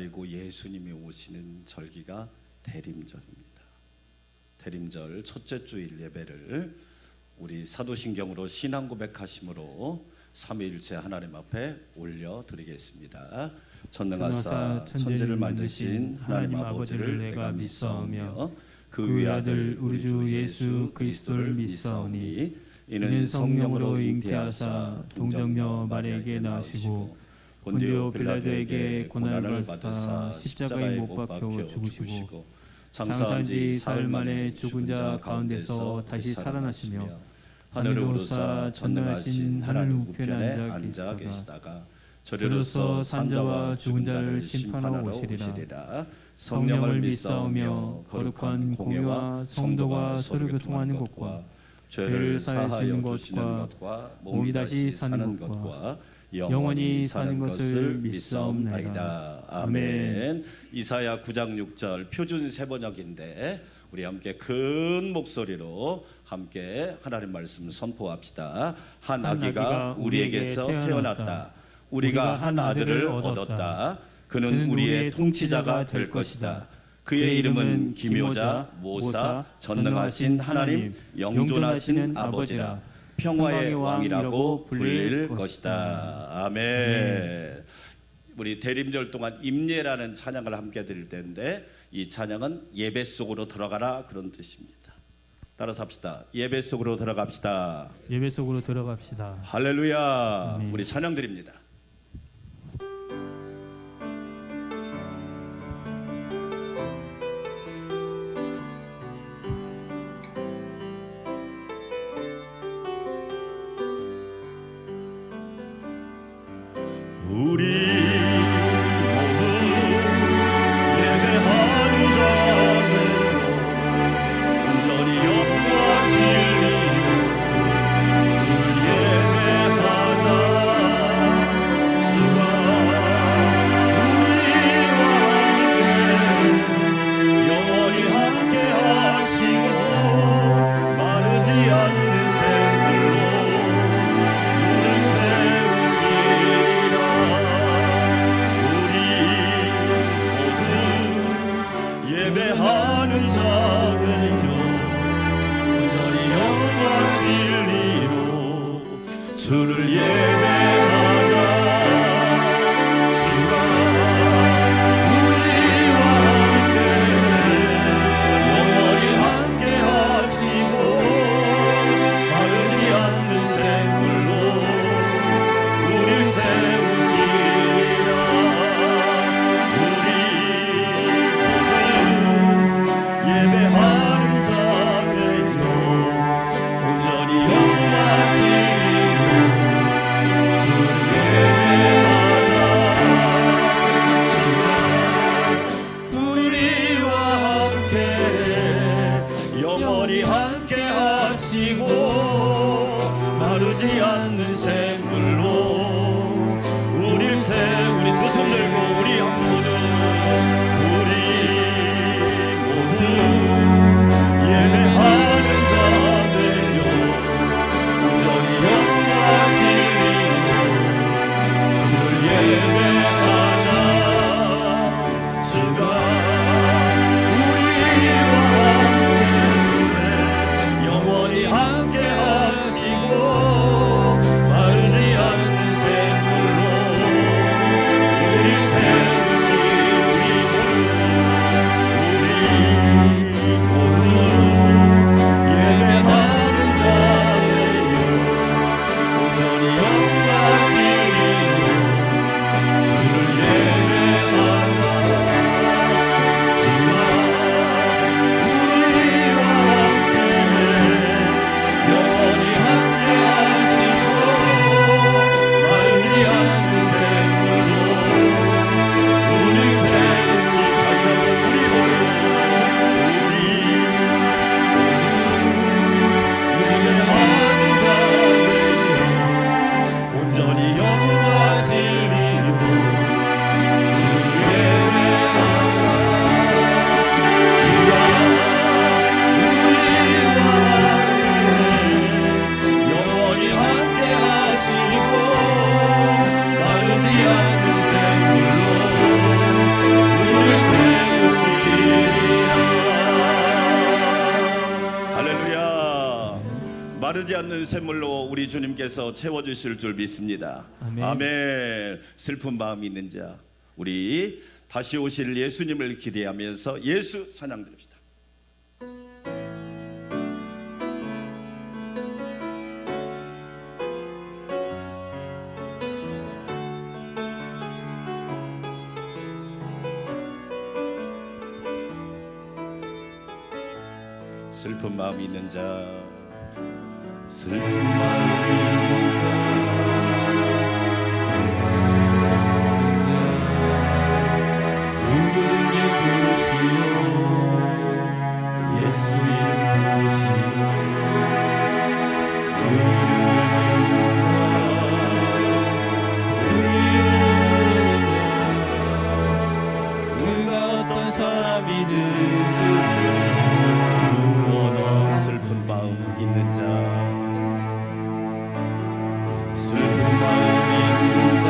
그리고 예수님이 오시는 절기가 대림절입니다. 대림절 첫째 주일 예배를 우리 사도신경으로 신앙 고백하심으로 삼위일체 하나님 앞에 올려드리겠습니다. 전능하사 천지를 만드신 하나님 아버지를 내가 믿사오며 그 위아들 우리 주 예수 그리스도를 믿사오니 이는 성령으로 잉태하사 동정녀 마리아에게 나시고 본디오 빌라도에게 고난을 받으사 십자가에 못 박혀 죽으시고 장사한 지 사흘 만에 죽은 자 가운데서 다시 살아나시며 하늘을 오르사 전능하신 하늘 우편에 앉아 계시다가 저리로서 산자와 죽은 자를 심판하러 오시리라. 성령을 믿사오며 거룩한 공회와 성도가 서로 교통하는 것과 죄를 사하여 주시는 것과 몸이 다시 사는 것과 영원히 사는 것을 믿사옵나이다. 아멘. 이사야 9장 6절 표준 세번역인데 우리 함께 큰 목소리로 함께 하나님 말씀 선포합시다. 한 아기가 우리에게서 태어났다. 우리가 한 아들을 얻었다. 그는 우리의 통치자가 될 것이다. 그의 이름은 기묘자, 모사, 전능하신 하나님, 영존하신 아버지라. 평화의 왕이라고 불릴 것이다. 아멘. 우리 대림절 동안 임예라는 찬양을 함께 드릴 텐데 이 찬양은 예배 속으로 들어가라 그런 뜻입니다. 따라서 합시다. 예배 속으로 들어갑시다. 예배 속으로 들어갑시다. 할렐루야. 아멘. 우리 찬양 드립니다. 우리 모두 예배하는 자들로 온전히 영과 진리로 주를 예배하자. 마르지 않는 샘물로 우리 주님께서 채워주실 줄 믿습니다. 아멘. 아멘. 슬픈 마음이 있는 자, 우리 다시 오실 예수님을 기대하면서 예수 찬양 드립시다. 슬픈 마음이 있는 자, 슬픈 마음이 있는 자, 누구든지 부르시오, 예수 이름 부르시오. 그 이름을 부르는 자, 그가 어떤 사람이든 슬픈 마음 있는 자, 슬픈 마음 있는 자,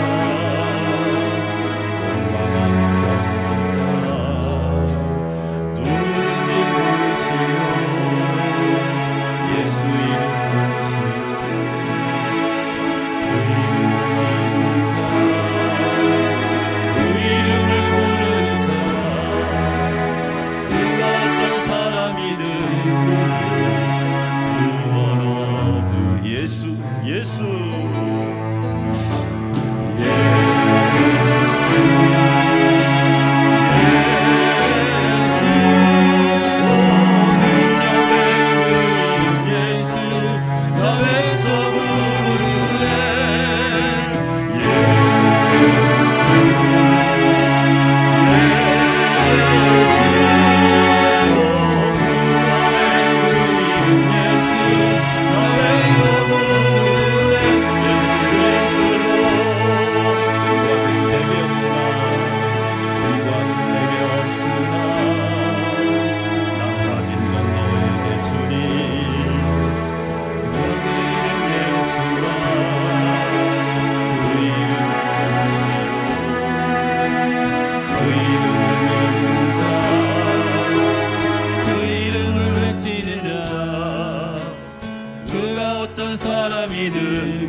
공감한 없는 자, 누구든지 부르시오, 예수 이름 부르시오. 그 이름을 부르는 자, 그가 어떤 사람이든 예수 예수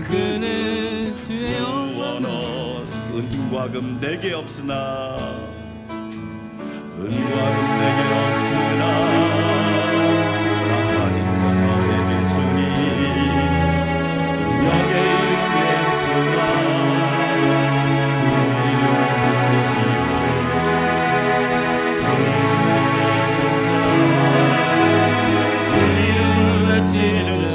그는 구원 은과 금 내게 없으나 은과 금 내게 없으나 나 가진 건 너에게 주니 너의 이름 예수라 그 이름을 부르시오 그 이름을 외치는 자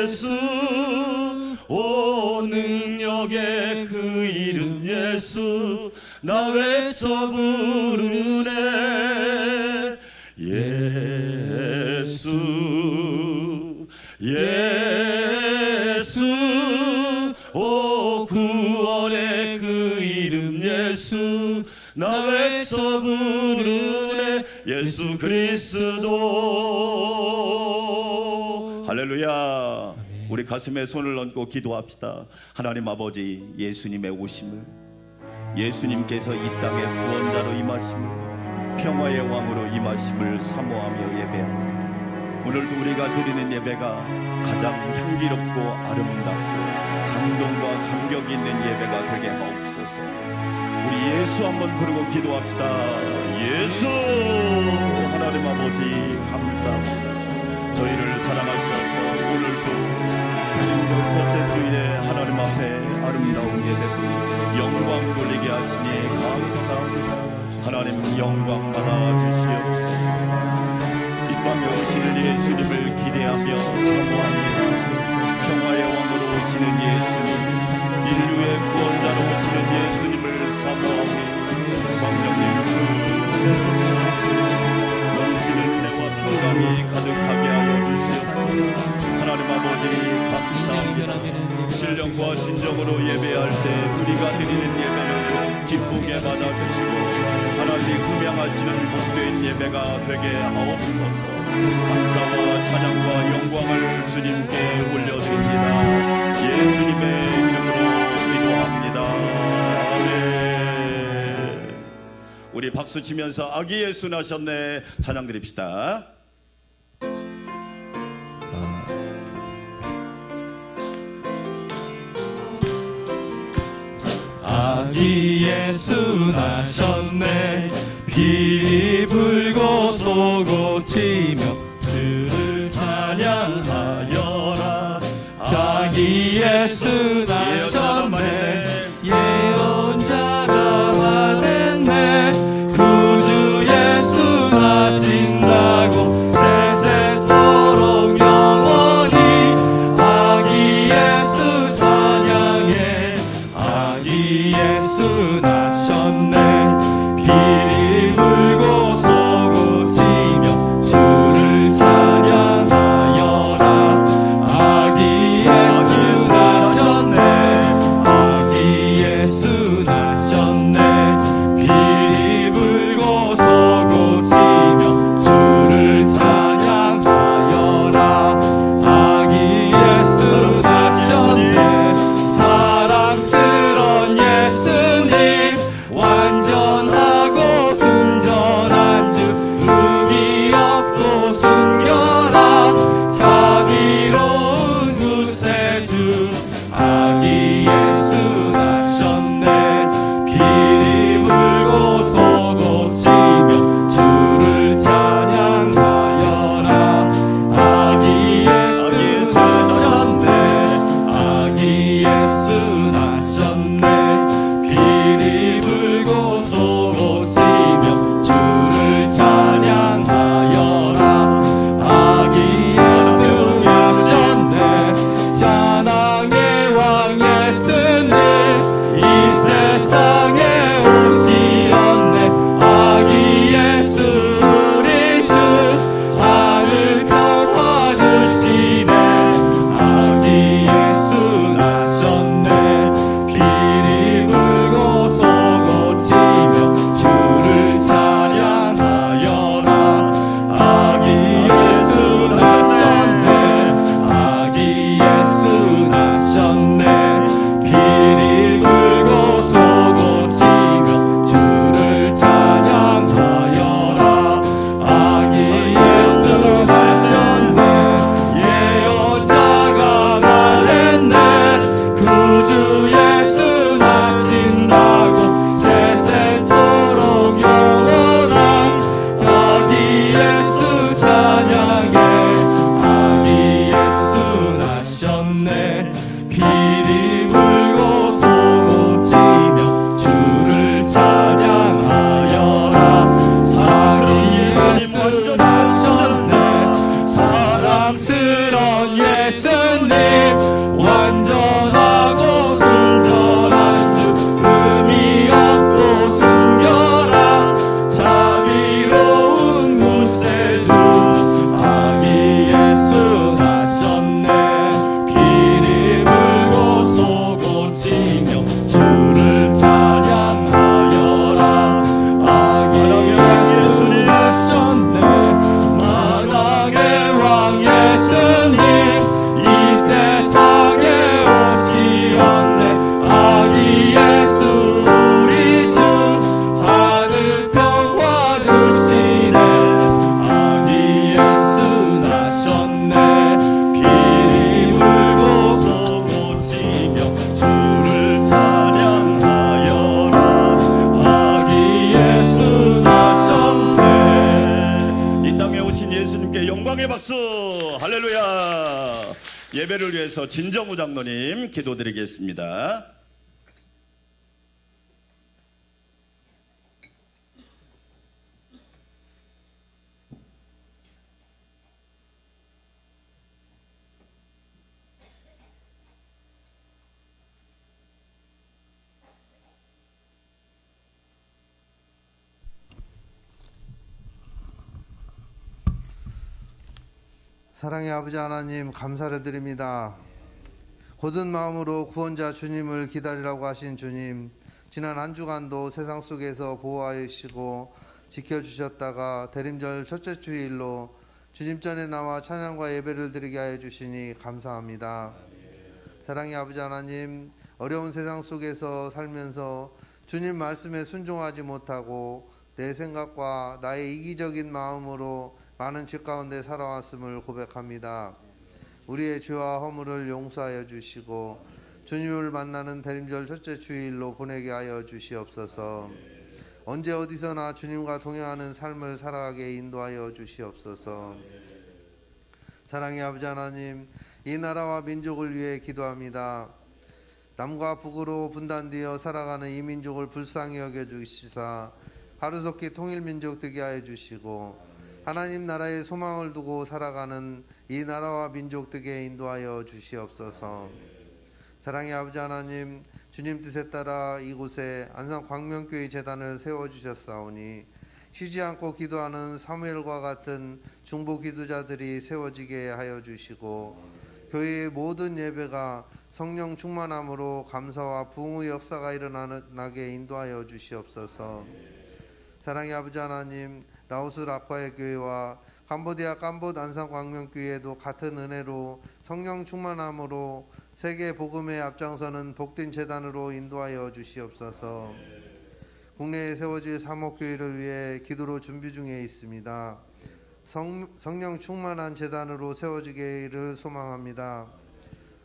예수 오 능력의 그 이름 예수 나 외쳐 부르네 예수 예수 오 구원의 그 이름 예수 나 외쳐 부르네 예수 그리스도 할렐루야. 우리 가슴에 손을 얹고 기도합시다. 하나님 아버지 예수님의 오심을 예수님께서 이 땅에 구원자로 임하심을, 평화의 왕으로 임하심을 사모하며 예배합니다. 오늘도 우리가 드리는 예배가 가장 향기롭고 아름답고 감동과 감격이 있는 예배가 되게 하옵소서. 우리 예수 한번 부르고 기도합시다. 예수! 하나님 아버지 감사합니다. 저희를 사랑하셔서 오늘도 대림절 첫째 주일에 하나님 앞에 아름다운 예배도 영광 돌리게 하시니 감사합니다. 하나님 영광 받아 주시옵소서. 이 땅에 오실 예수님을 기대하며 사모합니다. 평화의 왕으로 오시는 예수님, 인류의 구원자로 오시는 예수님을 사모하며 성령님 넘치는 은혜와 평강이 가득하게 하여 주시옵소서. 하나님 아버지 감사합니다. 신령과 진정으로 예배할 때 우리가 드리는 예배를 기쁘게 받아주시고 하나님이 흠양하시는 복된 예배가 되게 하옵소서. 감사와 찬양과 영광을 주님께 올려드립니다. 예수님의 이름으로 기도합니다. 아멘. 우리 박수 치면서 아기 예수 나셨네 찬양 드립시다. 아기 예수 나셨네. 비 불고 쏘고 치며 주를 찬양하여라. 아기 예수 나셨네. 예언자가 말했네. 구주 예수 나신다고 세세토록 영원히. 아기 예수 찬양해. 아기 예수 나셨네. 비리 불고 쏘고 치며 주를 찬양하여라. 아기 예수 나셨네. 아기 예수 나셨네. 비리 불고 쏘고 치며 주를 찬양하여라. 아기 예수 나셨네. 사랑스런 예수님 완전하고 순전한 주, 흠이 없고 순결한 자비 예배를 위해서 진정우 장로님 기도드리겠습니다. 사랑의 아버지 하나님, 감사를 드립니다. 굳은 마음으로 구원자 주님을 기다리라고 하신 주님, 지난 한 주간도 세상 속에서 보호하여 주시고 지켜주셨다가 대림절 첫째 주일로 주님 전에 나와 찬양과 예배를 드리게 하여 주시니 감사합니다. 사랑의 아버지 하나님, 어려운 세상 속에서 살면서 주님 말씀에 순종하지 못하고 내 생각과 나의 이기적인 마음으로 많은 죄 가운데 살아왔음을 고백합니다. 우리의 죄와 허물을 용서하여 주시고 주님을 만나는 대림절 첫째 주일로 보내게 하여 주시옵소서. 언제 어디서나 주님과 동행하는 삶을 살아가게 인도하여 주시옵소서. 사랑의 아버지 하나님, 이 나라와 민족을 위해 기도합니다. 남과 북으로 분단되어 살아가는 이 민족을 불쌍히 여겨주시사 하루속히 통일민족 되게 하여 주시고 하나님 나라의 소망을 두고 살아가는 이 나라와 민족들에게 인도하여 주시옵소서. 사랑의 아버지 하나님, 주님 뜻에 따라 이곳에 안산 광명교회 재단을 세워주셨사오니 쉬지 않고 기도하는 사무엘과 같은 중보 기도자들이 세워지게 하여 주시고 교회의 모든 예배가 성령 충만함으로 감사와 부흥의 역사가 일어나게 인도하여 주시옵소서. 사랑의 아버지 하나님, 라오스 라파의 교회와 캄보디아 캄봇 안산 광명교회도 같은 은혜로 성령 충만함으로 세계 복음에 앞장서는 복된 재단으로 인도하여 주시옵소서. 국내에 세워질 사목교회를 위해 기도로 준비 중에 있습니다. 성령 충만한 재단으로 세워지기를 소망합니다.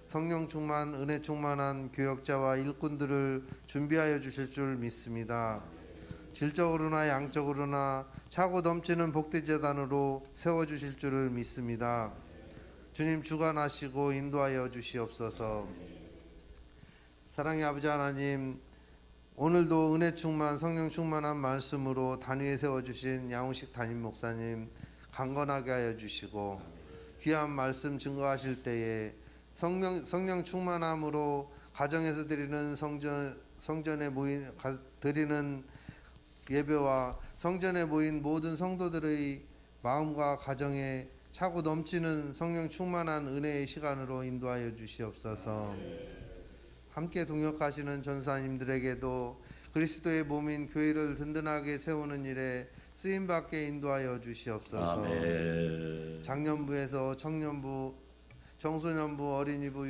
성령 충만, 은혜 충만한 교역자와 일꾼들을 준비하여 주실 줄 믿습니다. 질적으로나 양적으로나 차고 넘치는 복된 재단으로 세워주실 줄을 믿습니다. 주님 주관하시고 인도하여 주시옵소서. 사랑의 아버지 하나님, 오늘도 은혜 충만 성령 충만한 말씀으로 단위에 세워주신 양우식 담임 목사님 강건하게 하여 주시고 귀한 말씀 증거하실 때에 성령 충만함으로 가정에서 드리는 성전에 드리는 예배와 성전에 모인 모든 성도들의 마음과 가정에 차고 넘치는 성령 충만한 은혜의 시간으로 인도하여 주시옵소서. 함께 동역하시는 전사님들에게도 그리스도의 몸인 교회를 든든하게 세우는 일에 쓰임받게 인도하여 주시옵소서. 아멘. 장년부에서 청년부, 청소년부, 어린이부,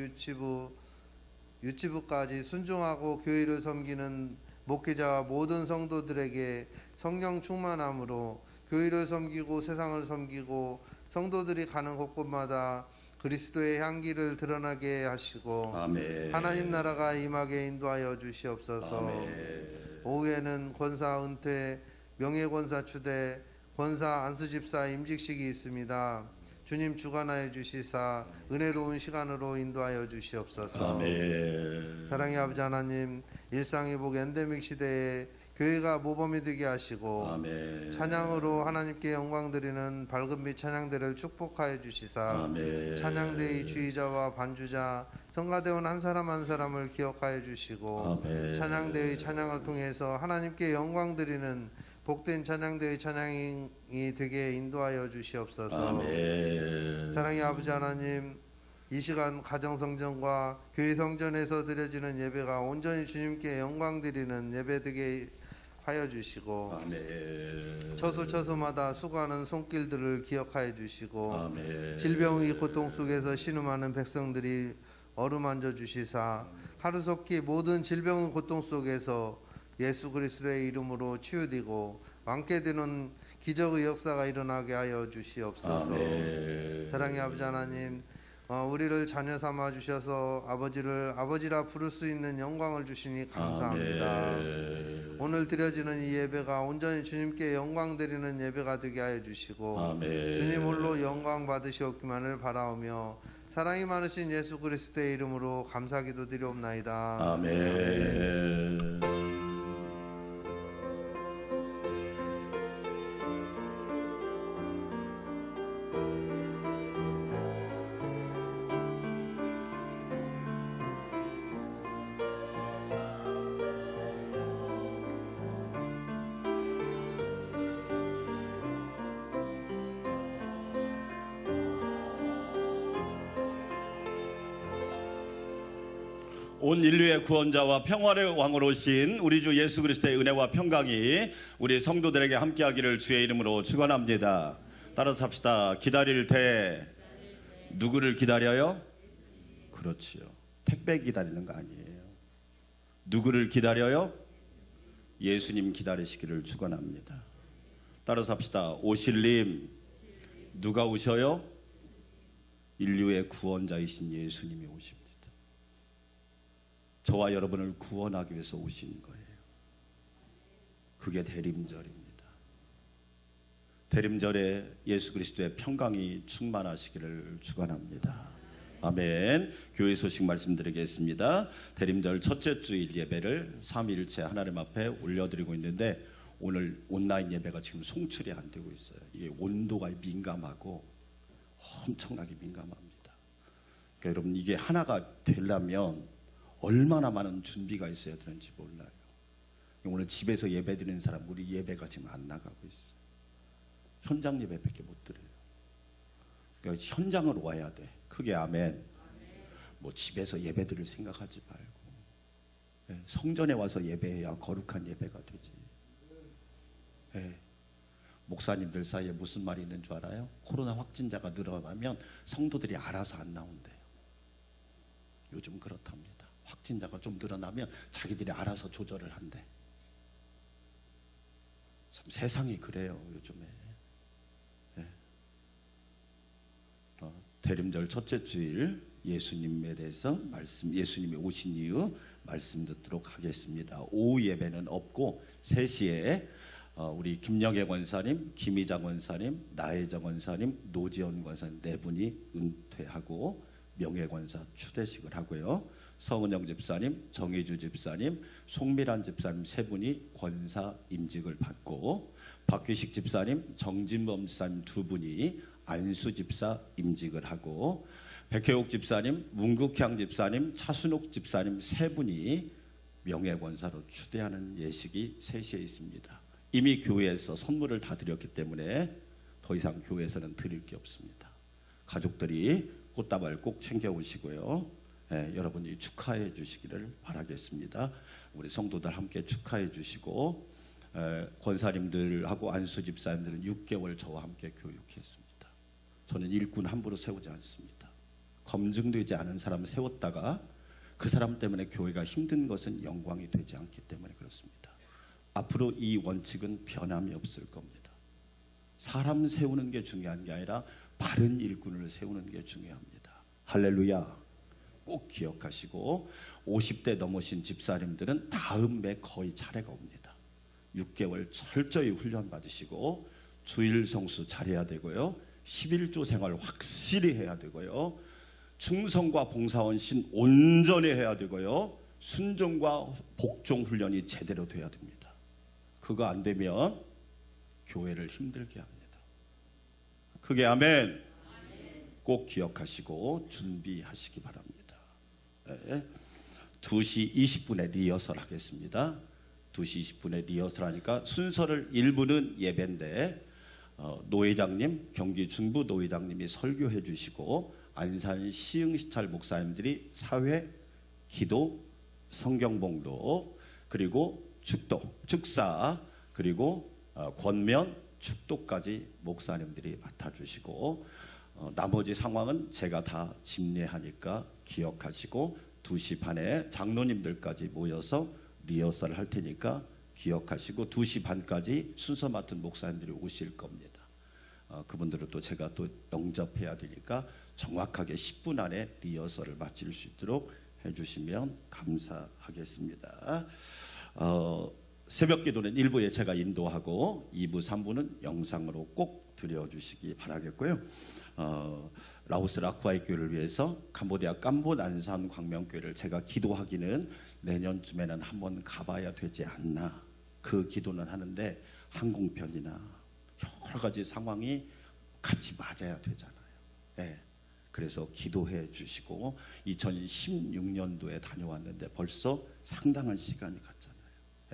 유치부까지 순종하고 교회를 섬기는 목회자와 모든 성도들에게 성령 충만함으로 교회를 섬기고 세상을 섬기고 성도들이 가는 곳곳마다 그리스도의 향기를 드러나게 하시고 아멘. 하나님 나라가 임하게 인도하여 주시옵소서. 아멘. 오후에는 권사 은퇴, 명예권사 추대, 권사 안수집사 임직식이 있습니다. 주님 주관하여 주시사 은혜로운 시간으로 인도하여 주시옵소서. 아멘. 사랑의 아버지 하나님, 일상회복 엔데믹 시대에 교회가 모범이 되게 하시고 아멘. 찬양으로 하나님께 영광 드리는 밝은 빛 찬양대를 축복하여 주시사 아멘. 찬양대의 주의자와 반주자 성가대원 한 사람 한 사람을 기억하여 주시고 아멘. 찬양대의 찬양을 통해서 하나님께 영광 드리는 복된 찬양대의 찬양이 되게 인도하여 주시옵소서. 아멘. 사랑의 아버지 하나님, 이 시간 가정성전과 교회 성전에서 드려지는 예배가 온전히 주님께 영광 드리는 예배 되게 하여 주시고 아멘. 처소처소마다 수고하는 손길들을 기억하여 주시고 아멘. 질병의 고통 속에서 신음하는 백성들이 어루만져 주시사 하루속히 모든 질병의 고통 속에서 예수 그리스도의 이름으로 치유되고 많게 되는 기적의 역사가 일어나게 하여 주시옵소서. 아멘. 사랑의 아버지 하나님, 우리를 자녀 삼아 주셔서 아버지라 부를 수 있는 영광을 주시니 감사합니다. 아멘. 오늘 드려지는 이 예배가 온전히 주님께 영광 드리는 예배가 되게 하여 주시고 아멘. 주님 홀로 영광 받으시옵기만을 바라오며 사랑이 많으신 예수 그리스도의 이름으로 감사기도 드리옵나이다. 아멘. 온 인류의 구원자와 평화의 왕으로 오신 우리 주 예수 그리스도의 은혜와 평강이 우리 성도들에게 함께하기를 주의 이름으로 축원합니다. 따라서 합시다. 기다릴 때 누구를 기다려요? 그렇지요. 택배 기다리는 거 아니에요. 누구를 기다려요? 예수님 기다리시기를 축원합니다. 따라서 합시다. 오실님 누가 오셔요? 인류의 구원자이신 예수님이 오십니다. 저와 여러분을 구원하기 위해서 오신 거예요. 그게 대림절입니다. 대림절에 예수 그리스도의 평강이 충만하시기를 축원합니다. 아멘. 교회 소식 말씀드리겠습니다. 대림절 첫째 주일 예배를 삼위일체 하나님 앞에 올려드리고 있는데 오늘 온라인 예배가 지금 송출이 안 되고 있어요. 이게 온도가 민감하고 엄청나게 민감합니다. 그러니까 여러분 이게 하나가 되려면 얼마나 많은 준비가 있어야 되는지 몰라요. 오늘 집에서 예배 드리는 사람 우리 예배가 지금 안 나가고 있어요. 현장 예배밖에 못 드려요. 그러니까 현장으로 와야 돼. 크게 아멘. 뭐 집에서 예배 드릴 생각하지 말고 성전에 와서 예배해야 거룩한 예배가 되지. 목사님들 사이에 무슨 말이 있는 줄 알아요? 코로나 확진자가 늘어나면 성도들이 알아서 안 나온대요. 요즘 그렇답니다. 확진자가 좀 늘어나면 자기들이 알아서 조절을 한대. 참 세상이 그래요 요즘에. 대림절 첫째 주일 예수님에 대해서 예수님이 오신 이유 말씀 듣도록 하겠습니다. 오후 예배는 없고 3시에 우리 김영애 권사님, 김희장 권사님, 나혜정 권사님, 노지연 권사님 4분이 은퇴하고 명예권사 추대식을 하고요. 성은영 집사님, 정희주 집사님, 송미란 집사님 3분이 권사 임직을 받고 박규식 집사님, 정진범 집사님 2분이 안수 집사 임직을 하고 백혜옥 집사님, 문국향 집사님, 차순옥 집사님 3분이 명예권사로 추대하는 예식이 3시에 있습니다. 이미 교회에서 선물을 다 드렸기 때문에 더 이상 교회에서는 드릴 게 없습니다. 가족들이 꽃다발 꼭 챙겨오시고요. 여러분이 축하해 주시기를 바라겠습니다. 우리 성도들 함께 축하해 주시고 권사님들하고 안수 집사님들은 6개월 저와 함께 교육했습니다. 저는 일꾼 함부로 세우지 않습니다. 검증되지 않은 사람 세웠다가 그 사람 때문에 교회가 힘든 것은 영광이 되지 않기 때문에 그렇습니다. 앞으로 이 원칙은 변함이 없을 겁니다. 사람 세우는 게 중요한 게 아니라 바른 일꾼을 세우는 게 중요합니다. 할렐루야. 꼭 기억하시고 50대 넘으신 집사님들은 다음 매 거의 차례가 옵니다. 6개월 철저히 훈련 받으시고 주일 성수 잘해야 되고요. 11조 생활 확실히 해야 되고요. 충성과 봉사원신 온전히 해야 되고요. 순종과 복종 훈련이 제대로 돼야 됩니다. 그거 안 되면 교회를 힘들게 합니다. 그게 아멘. 꼭 기억하시고 준비하시기 바랍니다. 2시 20분에 리허설 하겠습니다. 2시 20분에 리허설 하니까 순서를 1부는 예배인데 노회장님, 경기 중부 노회장님이 설교해 주시고 안산 시흥시찰 목사님들이 사회, 기도, 성경봉독 그리고 축도, 축사 그리고 권면, 축도까지 목사님들이 맡아주시고 나머지 상황은 제가 다 집례하니까 기억하시고 2시 반에 장로님들까지 모여서 리허설 할 테니까 기억하시고 2시 반까지 순서 맡은 목사님들이 오실 겁니다. 그분들은 또 제가 또 영접해야 되니까 정확하게 10분 안에 리허설을 마칠 수 있도록 해주시면 감사하겠습니다. 새벽 기도는 1부에 제가 인도하고 2부, 3부는 영상으로 꼭 드려주시기 바라겠고요. 라오스 라쿠아이 교회를 위해서 캄보디아 깜보난산 광명교회를 제가 기도하기는 내년쯤에는 한번 가봐야 되지 않나, 그 기도는 하는데 항공편이나 여러 가지 상황이 같이 맞아야 되잖아요. 예. 그래서 기도해 주시고 2016년도에 다녀왔는데 벌써 상당한 시간이 갔잖아요.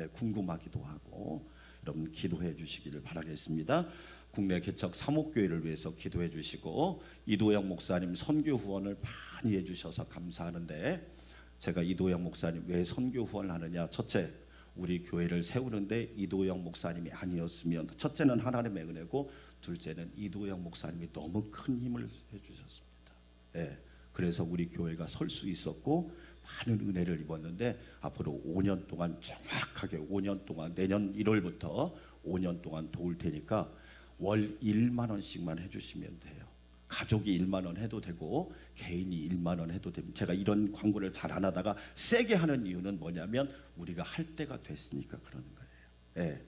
예, 궁금하기도 하고 여러분 기도해 주시기를 바라겠습니다. 국내 개척 사목교회를 위해서 기도해 주시고 이도영 목사님 선교 후원을 많이 해주셔서 감사하는데, 제가 이도영 목사님 왜 선교 후원을 하느냐, 첫째 우리 교회를 세우는데 이도영 목사님이 아니었으면, 첫째는 하나님의 은혜고 둘째는 이도영 목사님이 너무 큰 힘을 해주셨습니다. 예, 그래서 우리 교회가 설 수 있었고 많은 은혜를 입었는데 앞으로 5년 동안 정확하게 5년 동안 내년 1월부터 5년 동안 도울 테니까 월 1만 원씩만 해주시면 돼요. 가족이 1만 원 해도 되고 개인이 1만 원 해도 됩니다. 제가 이런 광고를 잘 안 하다가 세게 하는 이유는 뭐냐면 우리가 할 때가 됐으니까 그러는 거예요.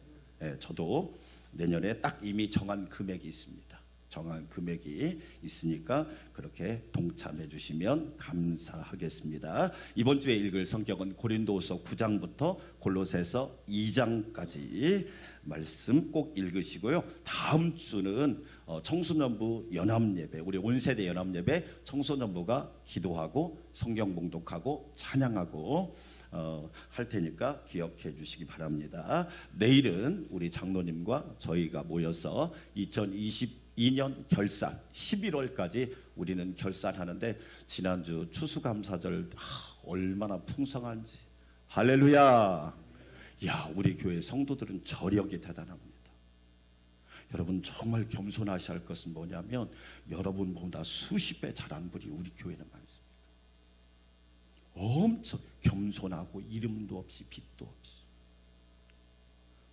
예, 저도 내년에 딱 이미 정한 금액이 있습니다. 정한 금액이 있으니까 그렇게 동참해 주시면 감사하겠습니다. 이번 주에 읽을 성경은 고린도후서 9장부터 골로새서 2장까지 말씀 꼭 읽으시고요. 다음 주는 청소년부 연합예배, 우리 온세대 연합예배 청소년부가 기도하고 성경 봉독하고 찬양하고 할 테니까 기억해 주시기 바랍니다. 내일은 우리 장로님과 저희가 모여서 2022년 결산 11월까지 우리는 결산하는데, 지난주 추수감사절 얼마나 풍성한지, 할렐루야. 야, 우리 교회 성도들은 저력이 대단합니다. 여러분 정말 겸손하셔야 할 것은 뭐냐면 여러분보다 수십 배 잘한 분이 우리 교회는 많습니다. 엄청 겸손하고 이름도 없이 빚도 없이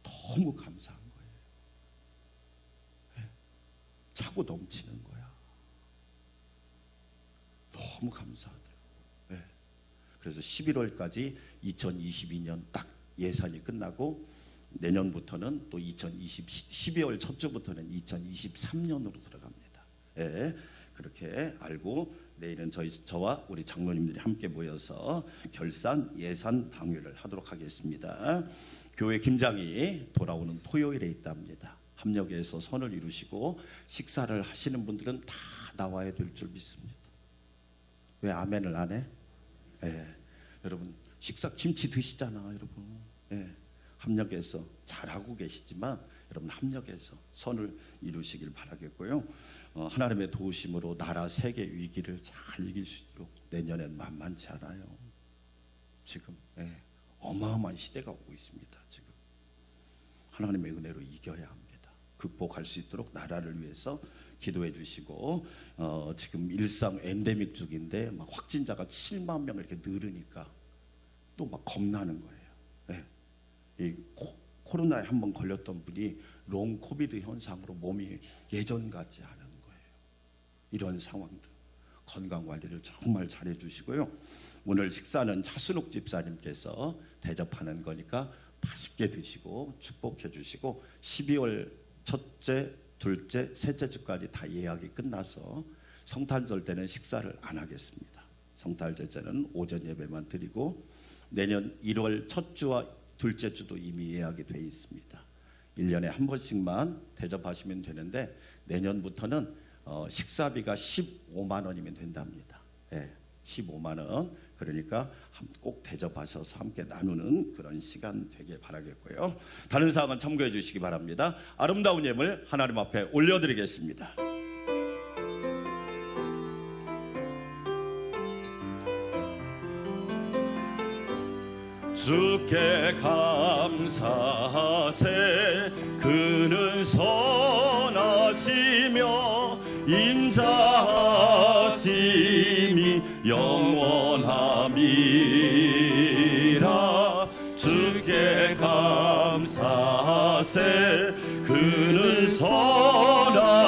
너무 감사한 거예요. 네. 차고 넘치는 거야. 너무 감사하더라고요. 네. 그래서 11월까지 2022년 딱 예산이 끝나고 내년부터는 또 12월 첫 주부터는 2023년으로 들어갑니다. 예, 그렇게 알고 내일은 저와 우리 장로님들이 함께 모여서 결산 예산 방위를 하도록 하겠습니다. 교회 김장이 돌아오는 토요일에 있답니다. 합력해서 선을 이루시고 식사를 하시는 분들은 다 나와야 될 줄 믿습니다. 왜 아멘을 안 해? 예, 여러분 식사 김치 드시잖아, 여러분. 예, 합력해서 잘하고 계시지만 여러분 합력해서 선을 이루시길 바라겠고요. 하나님의 도우심으로 나라 세계 위기를 잘 이길 수 있도록 내년엔 만만치 않아요. 지금 어마어마한 시대가 오고 있습니다. 지금 하나님의 은혜로 이겨야 합니다. 극복할 수 있도록 나라를 위해서 기도해 주시고, 지금 일상 엔데믹 중인데 막 확진자가 7만 명 이렇게 늘으니까 또 막 겁나는 거예요. 이 코로나에 한번 걸렸던 분이 롱 코비드 현상으로 몸이 예전 같지 않은 거예요. 이런 상황들 건강 관리를 정말 잘해 주시고요. 오늘 식사는 차순옥 집사님께서 대접하는 거니까 맛있게 드시고 축복해 주시고, 12월 첫째, 둘째, 셋째 주까지 다 예약이 끝나서 성탄절 때는 식사를 안 하겠습니다. 성탄절 때는 오전 예배만 드리고 내년 1월 첫 주와 둘째 주도 이미 예약이 돼 있습니다. 1년에 한 번씩만 대접하시면 되는데 내년부터는 식사비가 15만 원이면 된답니다. 15만 원. 그러니까 꼭 대접하셔서 함께 나누는 그런 시간 되길 바라겠고요. 다른 사항은 참고해 주시기 바랍니다. 아름다운 예물 하나님 앞에 올려드리겠습니다. 주께 감사하세. 그는 선하시며 인자하심이 영원함이라. 주께 감사하세. 그는 선하시며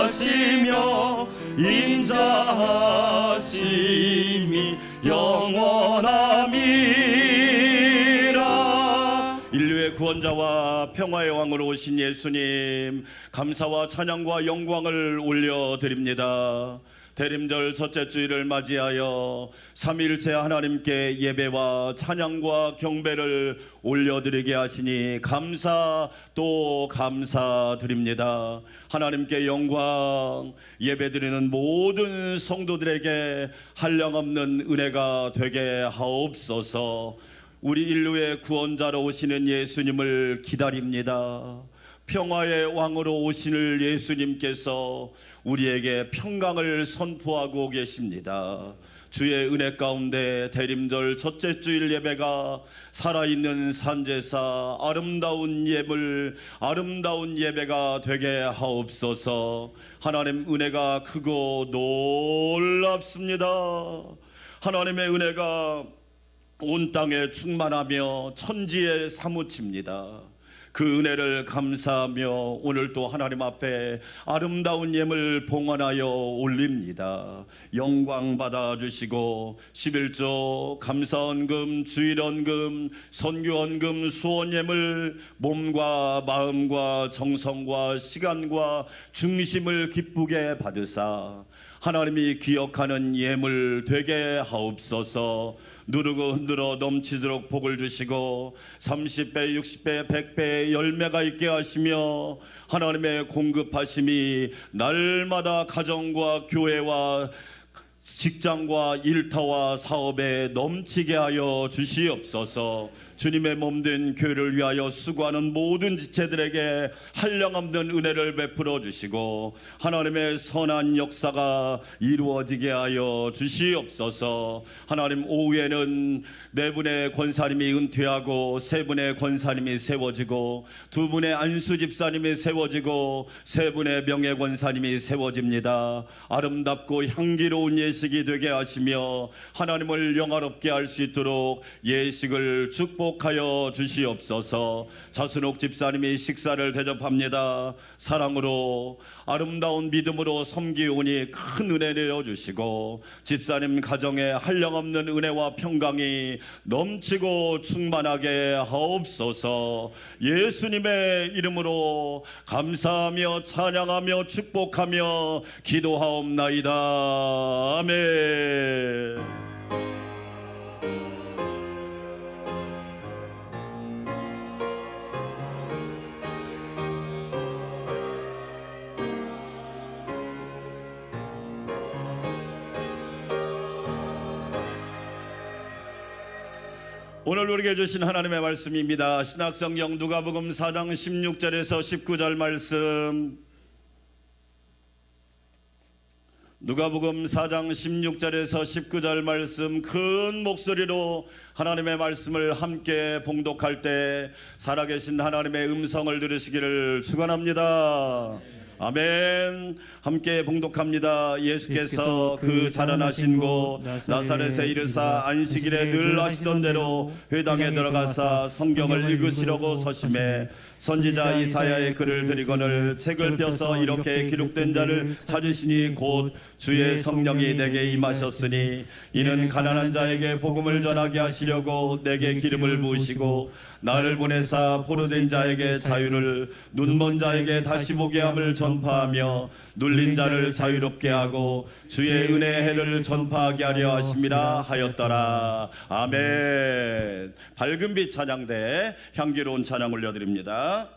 인자하심이 영원함이라. 인류의 구원자와 평화의 왕으로 오신 예수님, 감사와 찬양과 영광을 올려드립니다. 대림절 첫째 주일을 맞이하여 삼위일체 하나님께 예배와 찬양과 경배를 올려드리게 하시니 감사 또 감사드립니다. 하나님께 영광, 예배드리는 모든 성도들에게 한량없는 은혜가 되게 하옵소서. 우리 인류의 구원자로 오시는 예수님을 기다립니다. 평화의 왕으로 오시는 예수님께서 우리에게 평강을 선포하고 계십니다. 주의 은혜 가운데 대림절 첫째 주일 예배가 살아있는 산제사, 아름다운 예물, 아름다운 예배가 되게 하옵소서. 하나님 은혜가 크고 놀랍습니다. 하나님의 은혜가 온 땅에 충만하며 천지에 사무칩니다. 그 은혜를 감사하며 오늘 또 하나님 앞에 아름다운 예물 봉헌하여 올립니다. 영광 받아주시고 11조 감사헌금, 주일헌금, 선교헌금, 수원예물 몸과 마음과 정성과 시간과 중심을 기쁘게 받으사 하나님이 기억하는 예물 되게 하옵소서. 누르고 흔들어 넘치도록 복을 주시고 30배, 60배, 100배의 열매가 있게 하시며 하나님의 공급하심이 날마다 가정과 교회와 직장과 일터와 사업에 넘치게 하여 주시옵소서. 주님의 몸된 교회를 위하여 수고하는 모든 지체들에게 한량없는 은혜를 베풀어 주시고 하나님의 선한 역사가 이루어지게 하여 주시옵소서. 하나님, 오후에는 네 분의 권사님이 은퇴하고 세 분의 권사님이 세워지고 두 분의 안수 집사님이 세워지고 세 분의 명예 권사님이 세워집니다. 아름답고 향기로운 예식이 되게 하시며 하나님을 영화롭게 할 수 있도록 예식을 축복하여 주시옵소서. 자순옥 집사님이 식사를 대접합니다. 사랑으로 아름다운 믿음으로 섬기오니 큰 은혜 내어주시고 집사님 가정에 한량없는 은혜와 평강이 넘치고 충만하게 하옵소서. 예수님의 이름으로 감사하며 찬양하며 축복하며 기도하옵나이다. 아멘. 오늘 우리에게 주신 하나님의 말씀입니다. 신약성경 누가복음 4장 16절에서 19절 말씀. 누가복음 4장 16절에서 19절 말씀 큰 목소리로 하나님의 말씀을 함께 봉독할 때 살아계신 하나님의 음성을 들으시기를 축원합니다. 아멘. 함께 봉독합니다. 예수께서 그 자라나신 곳 나사렛에 이르사 안식일에 늘 하시던 대로 회당에 들어가사 성경을 읽으시려고 서심해 선지자 이사야의 글을 드리거늘 책을 펴서 이렇게 기록된 자를 찾으시니 곧 주의 성령이 내게 임하셨으니 이는 가난한 자에게 복음을 전하게 하시려고 내게 기름을 부으시고 나를 보내사 포로된 자에게 자유를, 눈먼 자에게 다시 보게 함을 전파하며 눌린 자를 자유롭게 하고 주의 은혜의 해를 전파하게 하려 하심이라 하였더라. 아멘. 밝은 빛 찬양대 향기로운 찬양 올려드립니다.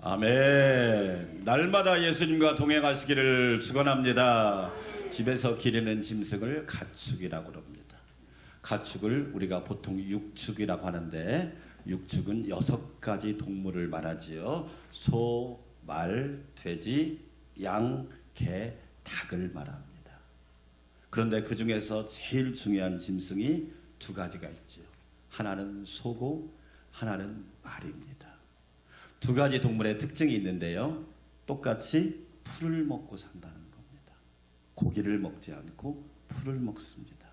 아멘. 날마다 예수님과 동행하시기를 축원합니다. 집에서 기르는 짐승을 가축이라고 합니다. 가축을 우리가 보통 육축이라고 하는데, 육축은 6가지 동물을 말하지요. 소, 말, 돼지, 양, 개, 닭을 말합니다. 그런데 그 중에서 제일 중요한 짐승이 2가지가 있죠. 하나는 소고 하나는 말입니다. 2가지 동물의 특징이 있는데요. 똑같이 풀을 먹고 산다는 겁니다. 고기를 먹지 않고 풀을 먹습니다.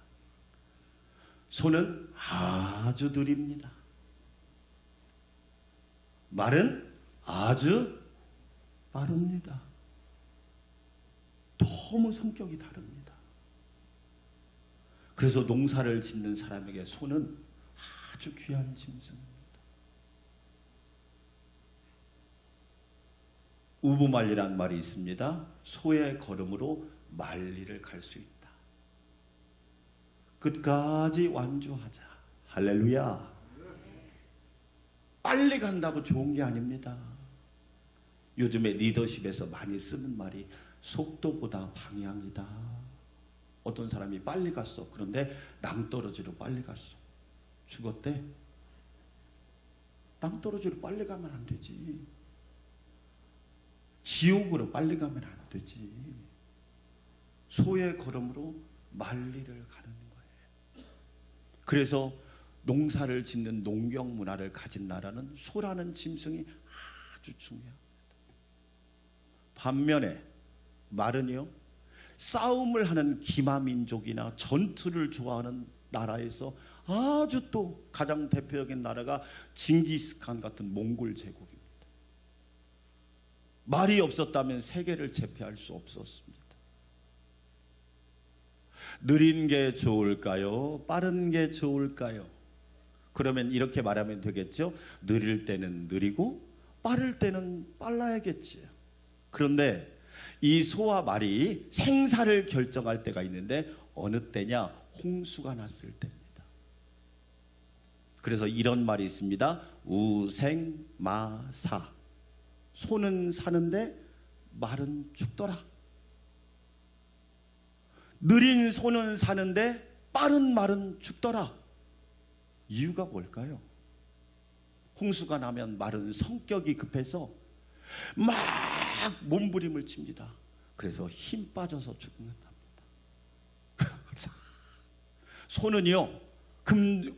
소는 아주 느립니다. 말은 아주 빠릅니다. 너무 성격이 다릅니다. 그래서 농사를 짓는 사람에게 소는 아주 귀한 짐승입니다. 우부말리란 말이 있습니다. 소의 걸음으로 만리를 갈 수 있다. 끝까지 완주하자. 할렐루야. 빨리 간다고 좋은 게 아닙니다. 요즘에 리더십에서 많이 쓰는 말이 속도보다 방향이다. 어떤 사람이 빨리 갔어. 그런데 낭떠러지로 빨리 갔어. 죽었대. 낭떠러지로 빨리 가면 안 되지. 지옥으로 빨리 가면 안 되지. 소의 걸음으로 만리를 가는 거예요. 그래서 농사를 짓는 농경 문화를 가진 나라는 소라는 짐승이 아주 중요합니다. 반면에 말은요, 싸움을 하는 기마민족이나 전투를 좋아하는 나라에서 아주 또 가장 대표적인 나라가 징기스칸 같은 몽골 제국입니다. 말이 없었다면 세계를 제패할 수 없었습니다. 느린 게 좋을까요? 빠른 게 좋을까요? 그러면 이렇게 말하면 되겠죠. 느릴 때는 느리고 빠를 때는 빨라야겠지요. 그런데 이 소와 말이 생사를 결정할 때가 있는데, 어느 때냐? 홍수가 났을 때입니다. 그래서 이런 말이 있습니다. 우생마사. 소는 사는데 말은 죽더라. 느린 소는 사는데 빠른 말은 죽더라. 이유가 뭘까요? 홍수가 나면 말은 성격이 급해서 막 몸부림을 칩니다. 그래서 힘 빠져서 죽는답니다. 소는요,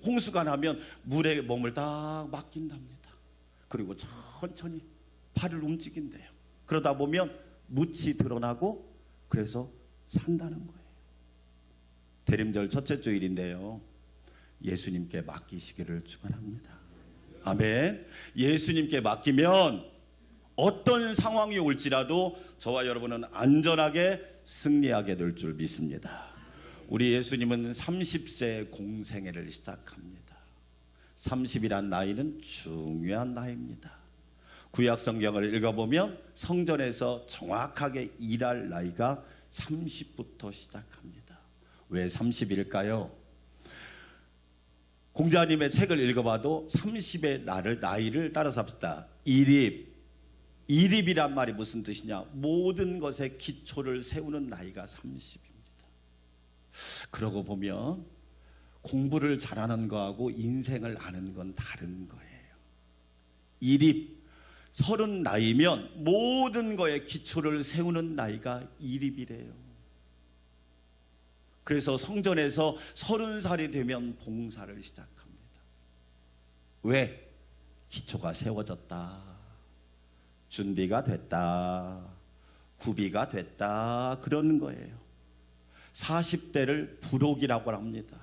홍수가 나면 물에 몸을 딱 맡긴답니다. 그리고 천천히 팔을 움직인대요. 그러다 보면 묻이 드러나고 그래서 산다는 거예요. 대림절 첫째 주일인데요, 예수님께 맡기시기를 축원합니다. 아멘. 예수님께 맡기면 어떤 상황이 올지라도 저와 여러분은 안전하게 승리하게 될 줄 믿습니다. 우리 예수님은 30세 공생애를 시작합니다. 30이란 나이는 중요한 나이입니다. 구약 성경을 읽어보면 성전에서 정확하게 일할 나이가 30부터 시작합니다. 왜 30일까요? 공자님의 책을 읽어봐도 30의 나이를 따라서 합시다. 이립이란 말이 무슨 뜻이냐? 모든 것의 기초를 세우는 나이가 30입니다. 그러고 보면 공부를 잘하는 거하고 인생을 아는 건 다른 거예요. 이립, 30 나이면 모든 거의 기초를 세우는 나이가 이립이래요. 그래서 성전에서 30살이 되면 봉사를 시작합니다. 왜? 기초가 세워졌다. 준비가 됐다. 구비가 됐다. 그런 거예요. 40대를 불혹이라고 합니다.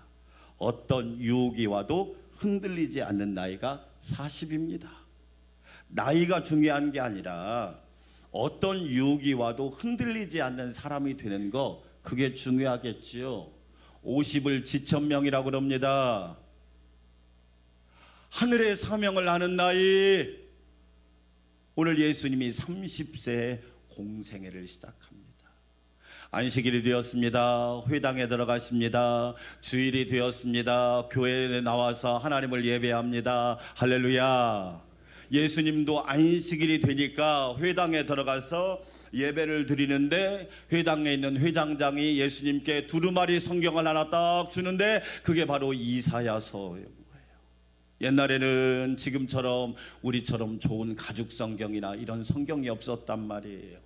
어떤 유혹이 와도 흔들리지 않는 나이가 40입니다. 나이가 중요한 게 아니라 어떤 유혹이 와도 흔들리지 않는 사람이 되는 거, 그게 중요하겠지요. 50을 지천명이라고 합니다. 하늘의 사명을 아는 나이. 오늘 예수님이 30세에 공생애를 시작합니다. 안식일이 되었습니다. 회당에 들어가십니다. 주일이 되었습니다. 교회에 나와서 하나님을 예배합니다. 할렐루야. 예수님도 안식일이 되니까 회당에 들어가서 예배를 드리는데 회당에 있는 회장장이 예수님께 두루마리 성경을 하나 딱 주는데 그게 바로 이사야서예요. 옛날에는 지금처럼 우리처럼 좋은 가죽 성경이나 이런 성경이 없었단 말이에요.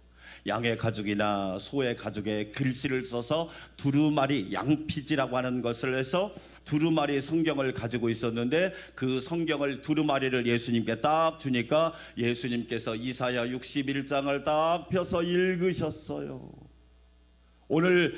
양의 가죽이나 소의 가죽에 글씨를 써서 두루마리, 양피지라고 하는 것을 해서 두루마리 성경을 가지고 있었는데 그 성경을 두루마리를 예수님께 딱 주니까 예수님께서 이사야 61장을 딱 펴서 읽으셨어요. 오늘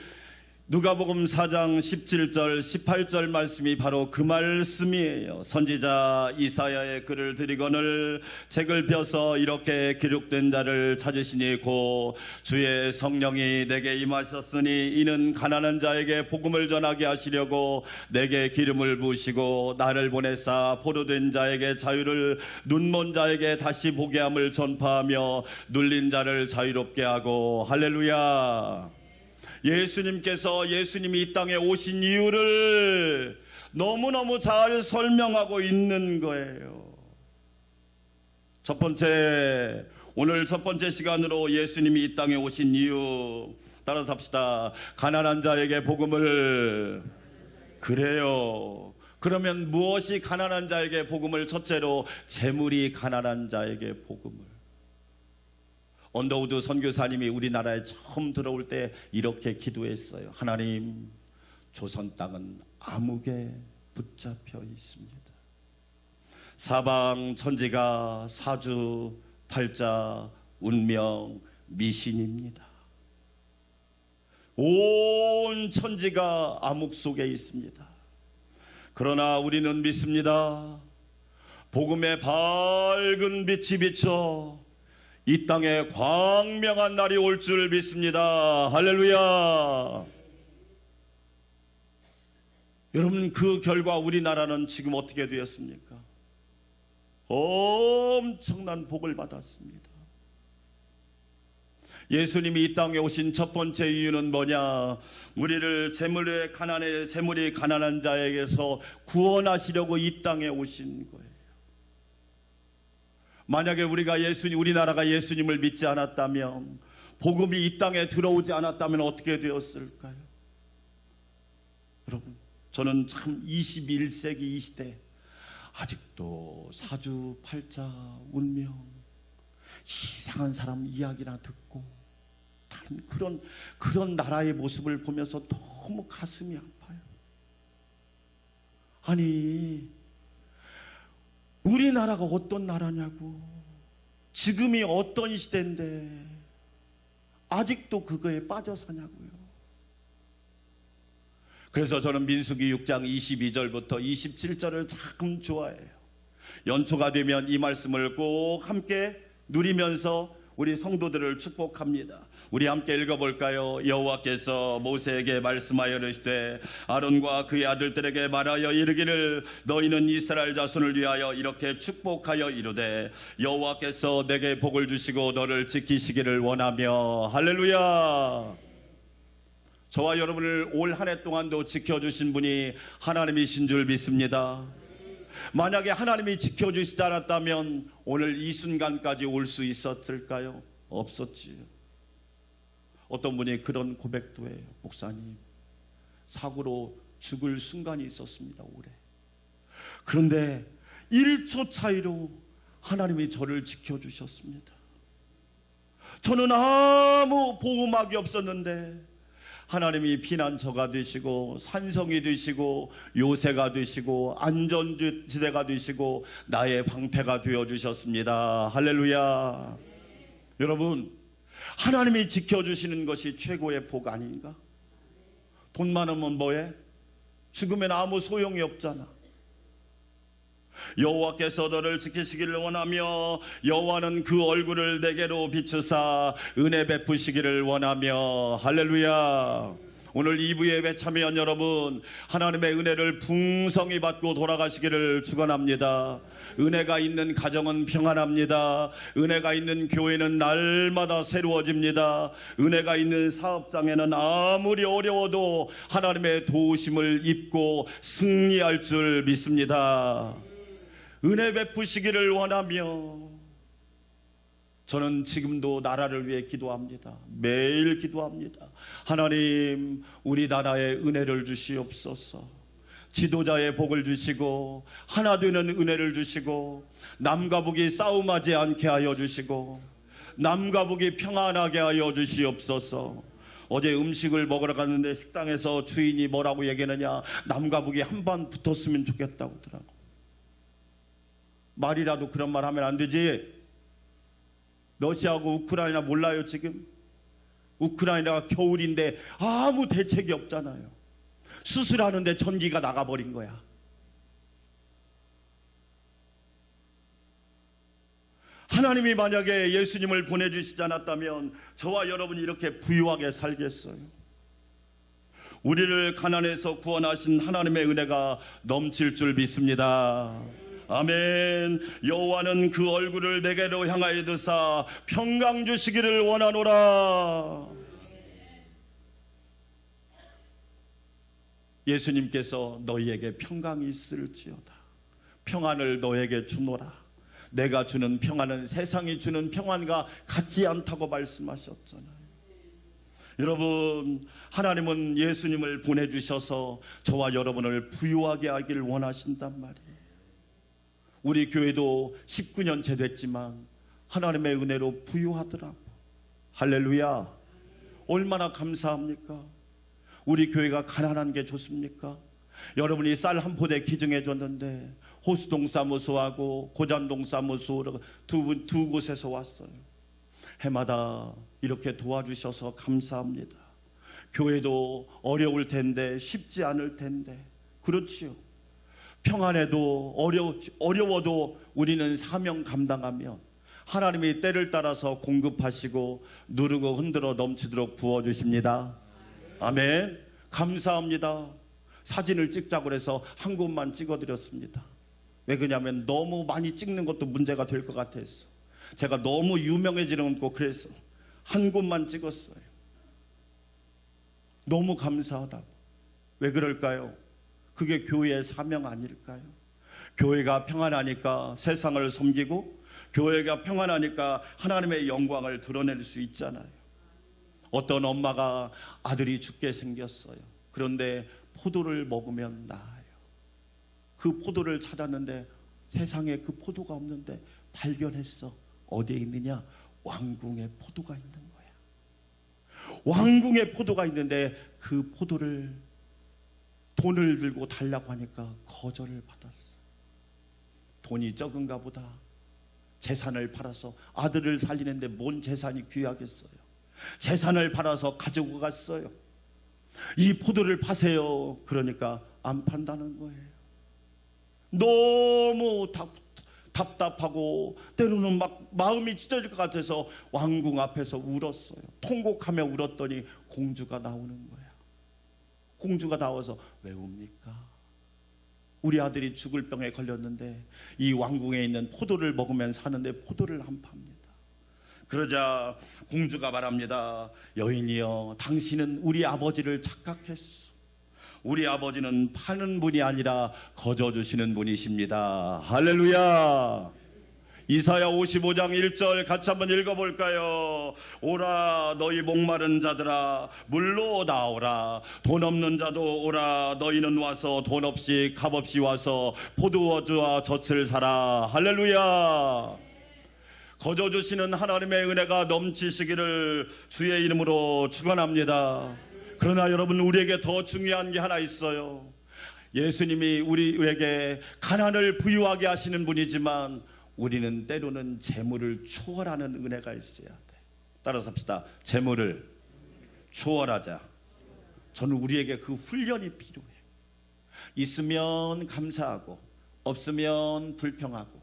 누가복음 4장 17절 18절 말씀이 바로 그 말씀이에요. 선지자 이사야의 글을 드리거늘 책을 펴서 이렇게 기록된 자를 찾으시니 곧 주의 성령이 내게 임하셨으니 이는 가난한 자에게 복음을 전하게 하시려고 내게 기름을 부으시고 나를 보내사 포로된 자에게 자유를 눈먼 자에게 다시 보게 함을 전파하며 눌린 자를 자유롭게 하고 할렐루야. 예수님께서 예수님이 이 땅에 오신 이유를 너무너무 잘 설명하고 있는 거예요. 첫 번째, 오늘 첫 번째 시간으로 예수님이 이 땅에 오신 이유 따라서 합시다. 가난한 자에게 복음을. 그래요. 그러면 무엇이 가난한 자에게 복음을? 첫째로 재물이 가난한 자에게 복음을. 언더우드 선교사님이 우리나라에 처음 들어올 때 이렇게 기도했어요. 하나님, 조선 땅은 암흑에 붙잡혀 있습니다. 사방 천지가 사주, 팔자, 운명, 미신입니다. 온 천지가 암흑 속에 있습니다. 그러나 우리는 믿습니다. 복음의 밝은 빛이 비쳐 이 땅에 광명한 날이 올 줄 믿습니다. 할렐루야. 여러분, 그 결과 우리나라는 지금 어떻게 되었습니까? 엄청난 복을 받았습니다. 예수님이 이 땅에 오신 첫 번째 이유는 뭐냐? 우리를 재물이 가난한 자에게서 구원하시려고 이 땅에 오신 거예요. 만약에 우리나라가 예수님을 믿지 않았다면, 복음이 이 땅에 들어오지 않았다면 어떻게 되었을까요? 여러분, 저는 참 21세기 이 시대 아직도 사주, 팔자, 운명, 이상한 사람 이야기나 듣고 다른 그런 나라의 모습을 보면서 너무 가슴이 아파요. 아니, 우리나라가 어떤 나라냐고, 지금이 어떤 시대인데 아직도 그거에 빠져 사냐고요. 그래서 저는 민수기 6장 22절부터 27절을 참 좋아해요. 연초가 되면 이 말씀을 꼭 함께 누리면서 우리 성도들을 축복합니다. 우리 함께 읽어볼까요? 여호와께서 모세에게 말씀하여 이르시되 아론과 그의 아들들에게 말하여 이르기를 너희는 이스라엘 자손을 위하여 이렇게 축복하여 이르되 여호와께서 내게 복을 주시고 너를 지키시기를 원하며. 할렐루야. 저와 여러분을 올 한 해 동안도 지켜주신 분이 하나님이신 줄 믿습니다. 만약에 하나님이 지켜주시지 않았다면 오늘 이 순간까지 올 수 있었을까요? 없었지요. 어떤 분이 그런 고백도 해요. 목사님, 사고로 죽을 순간이 있었습니다, 올해. 그런데 1초 차이로 하나님이 저를 지켜주셨습니다. 저는 아무 보호막이 없었는데 하나님이 피난처가 되시고 산성이 되시고 요새가 되시고 안전지대가 되시고 나의 방패가 되어주셨습니다. 할렐루야. 여러분, 하나님이 지켜주시는 것이 최고의 복 아닌가? 돈 많으면 뭐해? 죽으면 아무 소용이 없잖아. 여호와께서 너를 지키시기를 원하며 여호와는 그 얼굴을 내게로 비추사 은혜 베푸시기를 원하며. 할렐루야. 오늘 2부 예배 참여한 여러분, 하나님의 은혜를 풍성히 받고 돌아가시기를 축원합니다. 은혜가 있는 가정은 평안합니다. 은혜가 있는 교회는 날마다 새로워집니다. 은혜가 있는 사업장에는 아무리 어려워도 하나님의 도우심을 입고 승리할 줄 믿습니다. 은혜 베푸시기를 원하며 저는 지금도 나라를 위해 기도합니다. 매일 기도합니다. 하나님, 우리나라에 은혜를 주시옵소서. 지도자의 복을 주시고 하나 되는 은혜를 주시고 남과 북이 싸움하지 않게 하여 주시고 남과 북이 평안하게 하여 주시옵소서. 어제 음식을 먹으러 갔는데 식당에서 주인이 뭐라고 얘기하느냐, 남과 북이 한번 붙었으면 좋겠다고 하더라고. 말이라도 그런 말 하면 안 되지. 러시아하고 우크라이나 몰라요 지금? 우크라이나가 겨울인데 아무 대책이 없잖아요. 수술하는데 전기가 나가버린 거야. 하나님이 만약에 예수님을 보내주시지 않았다면 저와 여러분이 이렇게 부유하게 살겠어요? 우리를 가난에서 구원하신 하나님의 은혜가 넘칠 줄 믿습니다. 아멘. 여호와는 그 얼굴을 내게로 향하여 드사 평강 주시기를 원하노라. 예수님께서 너희에게 평강이 있을지어다. 평안을 너에게 주노라. 내가 주는 평안은 세상이 주는 평안과 같지 않다고 말씀하셨잖아요. 여러분, 하나님은 예수님을 보내주셔서 저와 여러분을 부유하게 하기를 원하신단 말이에요. 우리 교회도 19년째 됐지만 하나님의 은혜로 부유하더라고. 할렐루야. 얼마나 감사합니까? 우리 교회가 가난한 게 좋습니까? 여러분이 쌀 한 포대 기증해 줬는데 호수동 사무소하고 고잔동 사무소 두 곳에서 왔어요. 해마다 이렇게 도와주셔서 감사합니다. 교회도 어려울 텐데 쉽지 않을 텐데 그렇지요. 평안해도 어려워도 우리는 사명 감당하면 하나님이 때를 따라서 공급하시고 누르고 흔들어 넘치도록 부어주십니다. 아멘. 감사합니다. 사진을 찍자고 해서 한 곳만 찍어드렸습니다. 왜 그러냐면 너무 많이 찍는 것도 문제가 될 것 같아서 제가 너무 유명해지는 거 그래서 한 곳만 찍었어요. 너무 감사하다고. 왜 그럴까요? 그게 교회의 사명 아닐까요? 교회가 평안하니까 세상을 섬기고 교회가 평안하니까 하나님의 영광을 드러낼 수 있잖아요. 어떤 엄마가 아들이 죽게 생겼어요. 그런데 포도를 먹으면 나아요. 그 포도를 찾았는데 세상에 그 포도가 없는데 발견했어. 어디에 있느냐? 왕궁에 포도가 있는 거야. 왕궁에 포도가 있는데 그 포도를 돈을 들고 달라고 하니까 거절을 받았어. 돈이 적은가 보다. 재산을 팔아서 아들을 살리는데 뭔 재산이 귀하겠어요. 재산을 팔아서 가지고 갔어요. 이 포도를 파세요. 그러니까 안 판다는 거예요. 너무 답답하고 때로는 막 마음이 찢어질 것 같아서 왕궁 앞에서 울었어요. 통곡하며 울었더니 공주가 나오는 거야. 공주가 나와서 왜 웁니까? 우리 아들이 죽을 병에 걸렸는데 이 왕궁에 있는 포도를 먹으면 사는데 포도를 안 팝니다. 그러자 공주가 말합니다. 여인이여, 당신은 우리 아버지를 착각했소. 우리 아버지는 파는 분이 아니라 거저주시는 분이십니다. 할렐루야. 이사야 55장 1절 같이 한번 읽어볼까요? 오라 너희 목마른 자들아 물로 나오라. 돈 없는 자도 오라. 너희는 와서 돈 없이 값 없이 와서 포도주와 젖을 사라. 할렐루야. 거저주시는 하나님의 은혜가 넘치시기를 주의 이름으로 축원합니다. 그러나 여러분, 우리에게 더 중요한 게 하나 있어요. 예수님이 우리에게 가난을 부유하게 하시는 분이지만 우리는 때로는 재물을 초월하는 은혜가 있어야 돼. 따라서 합시다. 재물을 초월하자. 저는 우리에게 그 훈련이 필요해. 있으면 감사하고 없으면 불평하고.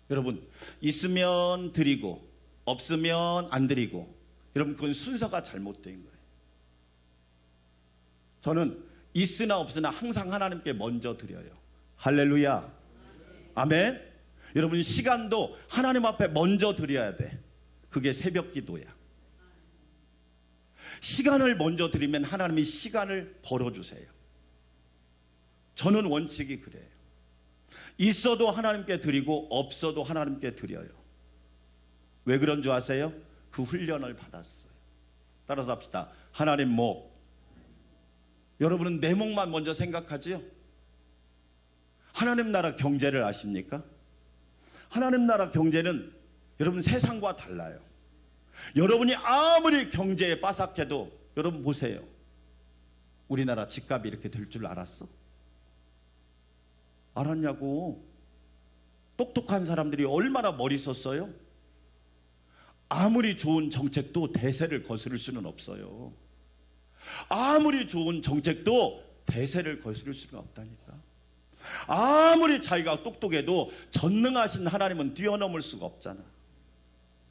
여러분, 있으면 드리고 없으면 안 드리고. 여러분, 그건 순서가 잘못된 거예요. 저는 있으나 없으나 항상 하나님께 먼저 드려요. 할렐루야. 아멘. 여러분, 시간도 하나님 앞에 먼저 드려야 돼. 그게 새벽 기도야. 시간을 먼저 드리면 하나님이 시간을 벌어주세요. 저는 원칙이 그래요. 있어도 하나님께 드리고 없어도 하나님께 드려요. 왜 그런 줄 아세요? 그 훈련을 받았어요. 따라서 합시다. 하나님 목. 여러분은 내 목만 먼저 생각하지요? 하나님 나라 경제를 아십니까? 하나님 나라 경제는 여러분 세상과 달라요. 여러분이 아무리 경제에 빠삭해도 여러분 보세요. 우리나라 집값이 이렇게 될 줄 알았어? 알았냐고. 똑똑한 사람들이 얼마나 머리 썼어요? 아무리 좋은 정책도 대세를 거스를 수는 없어요. 아무리 좋은 정책도 대세를 거스를 수가 없다니까. 아무리 자기가 똑똑해도 전능하신 하나님은 뛰어넘을 수가 없잖아.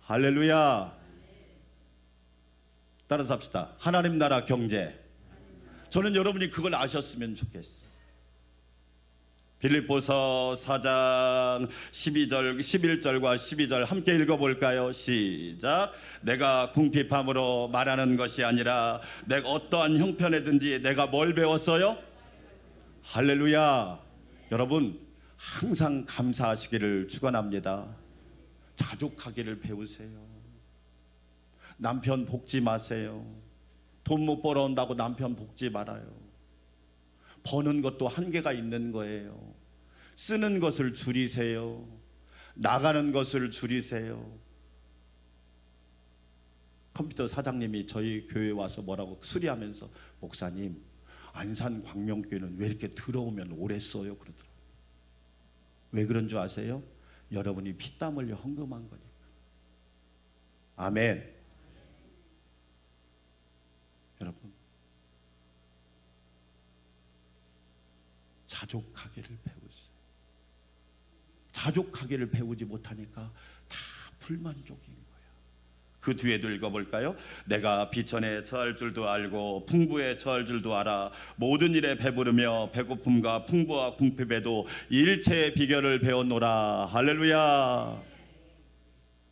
할렐루야. 따라서 합시다. 하나님 나라 경제. 저는 여러분이 그걸 아셨으면 좋겠어요. 빌립보서 4장 11절과 12절 함께 읽어볼까요? 시작. 내가 궁핍함으로 말하는 것이 아니라 내가 어떠한 형편에든지 내가 뭘 배웠어요? 할렐루야. 여러분 항상 감사하시기를 축원합니다. 자족하기를 배우세요. 남편 볶지 마세요. 돈 못 벌어온다고 남편 볶지 말아요. 버는 것도 한계가 있는 거예요. 쓰는 것을 줄이세요. 나가는 것을 줄이세요. 컴퓨터 사장님이 저희 교회에 와서 뭐라고 수리하면서 목사님 안산 광명교회는 왜 이렇게 들어오면 오래 써요? 그러더라고요. 왜 그런 줄 아세요? 여러분이 피땀 흘려 헌금한 거니까. 아멘. 여러분 자족하기를 배우세요. 자족하기를 배우지 못하니까 다 불만족인 거야. 그 뒤에도 읽어볼까요? 내가 비천에 처할 줄도 알고 풍부에 처할 줄도 알아. 모든 일에 배부르며 배고픔과 풍부와 궁핍에도 일체의 비결을 배웠노라. 할렐루야.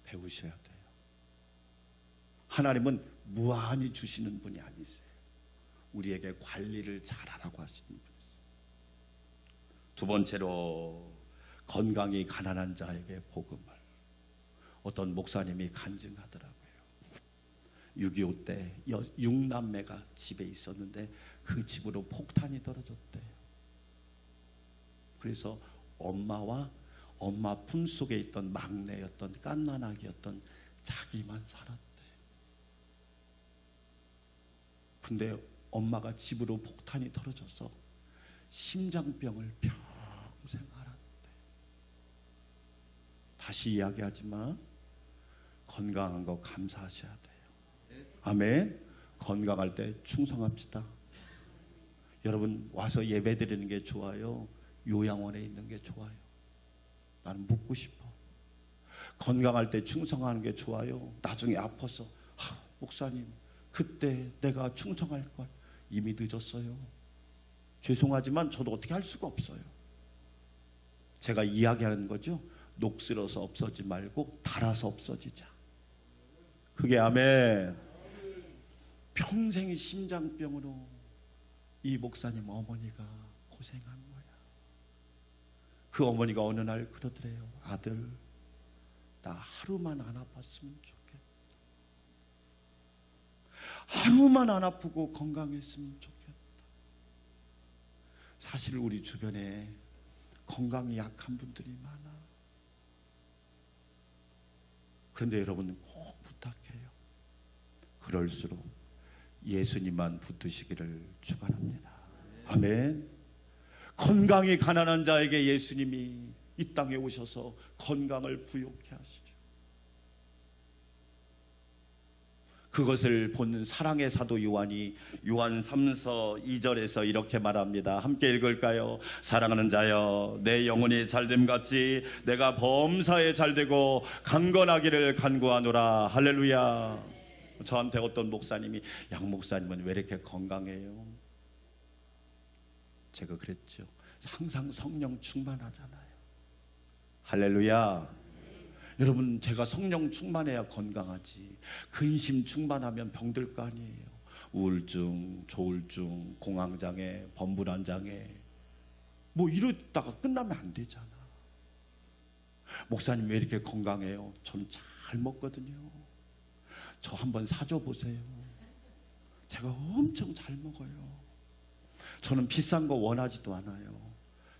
배우셔야 돼요. 하나님은 무한히 주시는 분이 아니세요. 우리에게 관리를 잘하라고 하시는 분이세요. 두 번째로 건강이 가난한 자에게 복음을. 어떤 목사님이 간증하더라고요. 6.25 때 6남매가 집에 있었는데 그 집으로 폭탄이 떨어졌대요. 그래서 엄마와 엄마 품속에 있던 막내였던 갓난아기였던 자기만 살았대. 근데 엄마가 집으로 폭탄이 떨어져서 심장병을 평생 앓았대. 다시 이야기하지만 건강한 거 감사하셔야 돼요. 아멘. 건강할 때 충성합시다. 여러분 와서 예배 드리는 게 좋아요? 요양원에 있는 게 좋아요? 나는 묻고 싶어. 건강할 때 충성하는 게 좋아요? 나중에 아파서 목사님 그때 내가 충성할 걸. 이미 늦었어요. 죄송하지만 저도 어떻게 할 수가 없어요. 제가 이야기하는 거죠. 녹슬어서 없어지지 말고 달아서 없어지자. 그게 아멘. 평생 심장병으로 이 목사님 어머니가 고생한 거야. 그 어머니가 어느 날 그러더래요. 아들, 나 하루만 안 아팠으면 좋겠다. 하루만 안 아프고 건강했으면 좋겠다. 사실 우리 주변에 건강이 약한 분들이 많아. 그런데 여러분 꼭 부탁해요. 그럴수록 예수님만 붙드시기를 축원합니다. 아멘. 건강이 가난한 자에게 예수님이 이 땅에 오셔서 건강을 부요케 하시죠. 그것을 본 사랑의 사도 요한이 요한 3서 2절에서 이렇게 말합니다. 함께 읽을까요? 사랑하는 자여, 내 영혼이 잘됨 같이 내가 범사에 잘되고 강건하기를 간구하노라. 할렐루야. 저한테 어떤 목사님이 양 목사님은 왜 이렇게 건강해요? 제가 그랬죠. 항상 성령 충만하잖아요. 할렐루야. 여러분 제가 성령 충만해야 건강하지. 근심 충만하면 병들 거 아니에요. 우울증, 조울증, 공황장애, 범불안장애. 뭐 이러다가 끝나면 안 되잖아. 목사님 왜 이렇게 건강해요? 저는 잘 먹거든요. 저 한번 사줘 보세요. 제가 엄청 잘 먹어요. 저는 비싼 거 원하지도 않아요.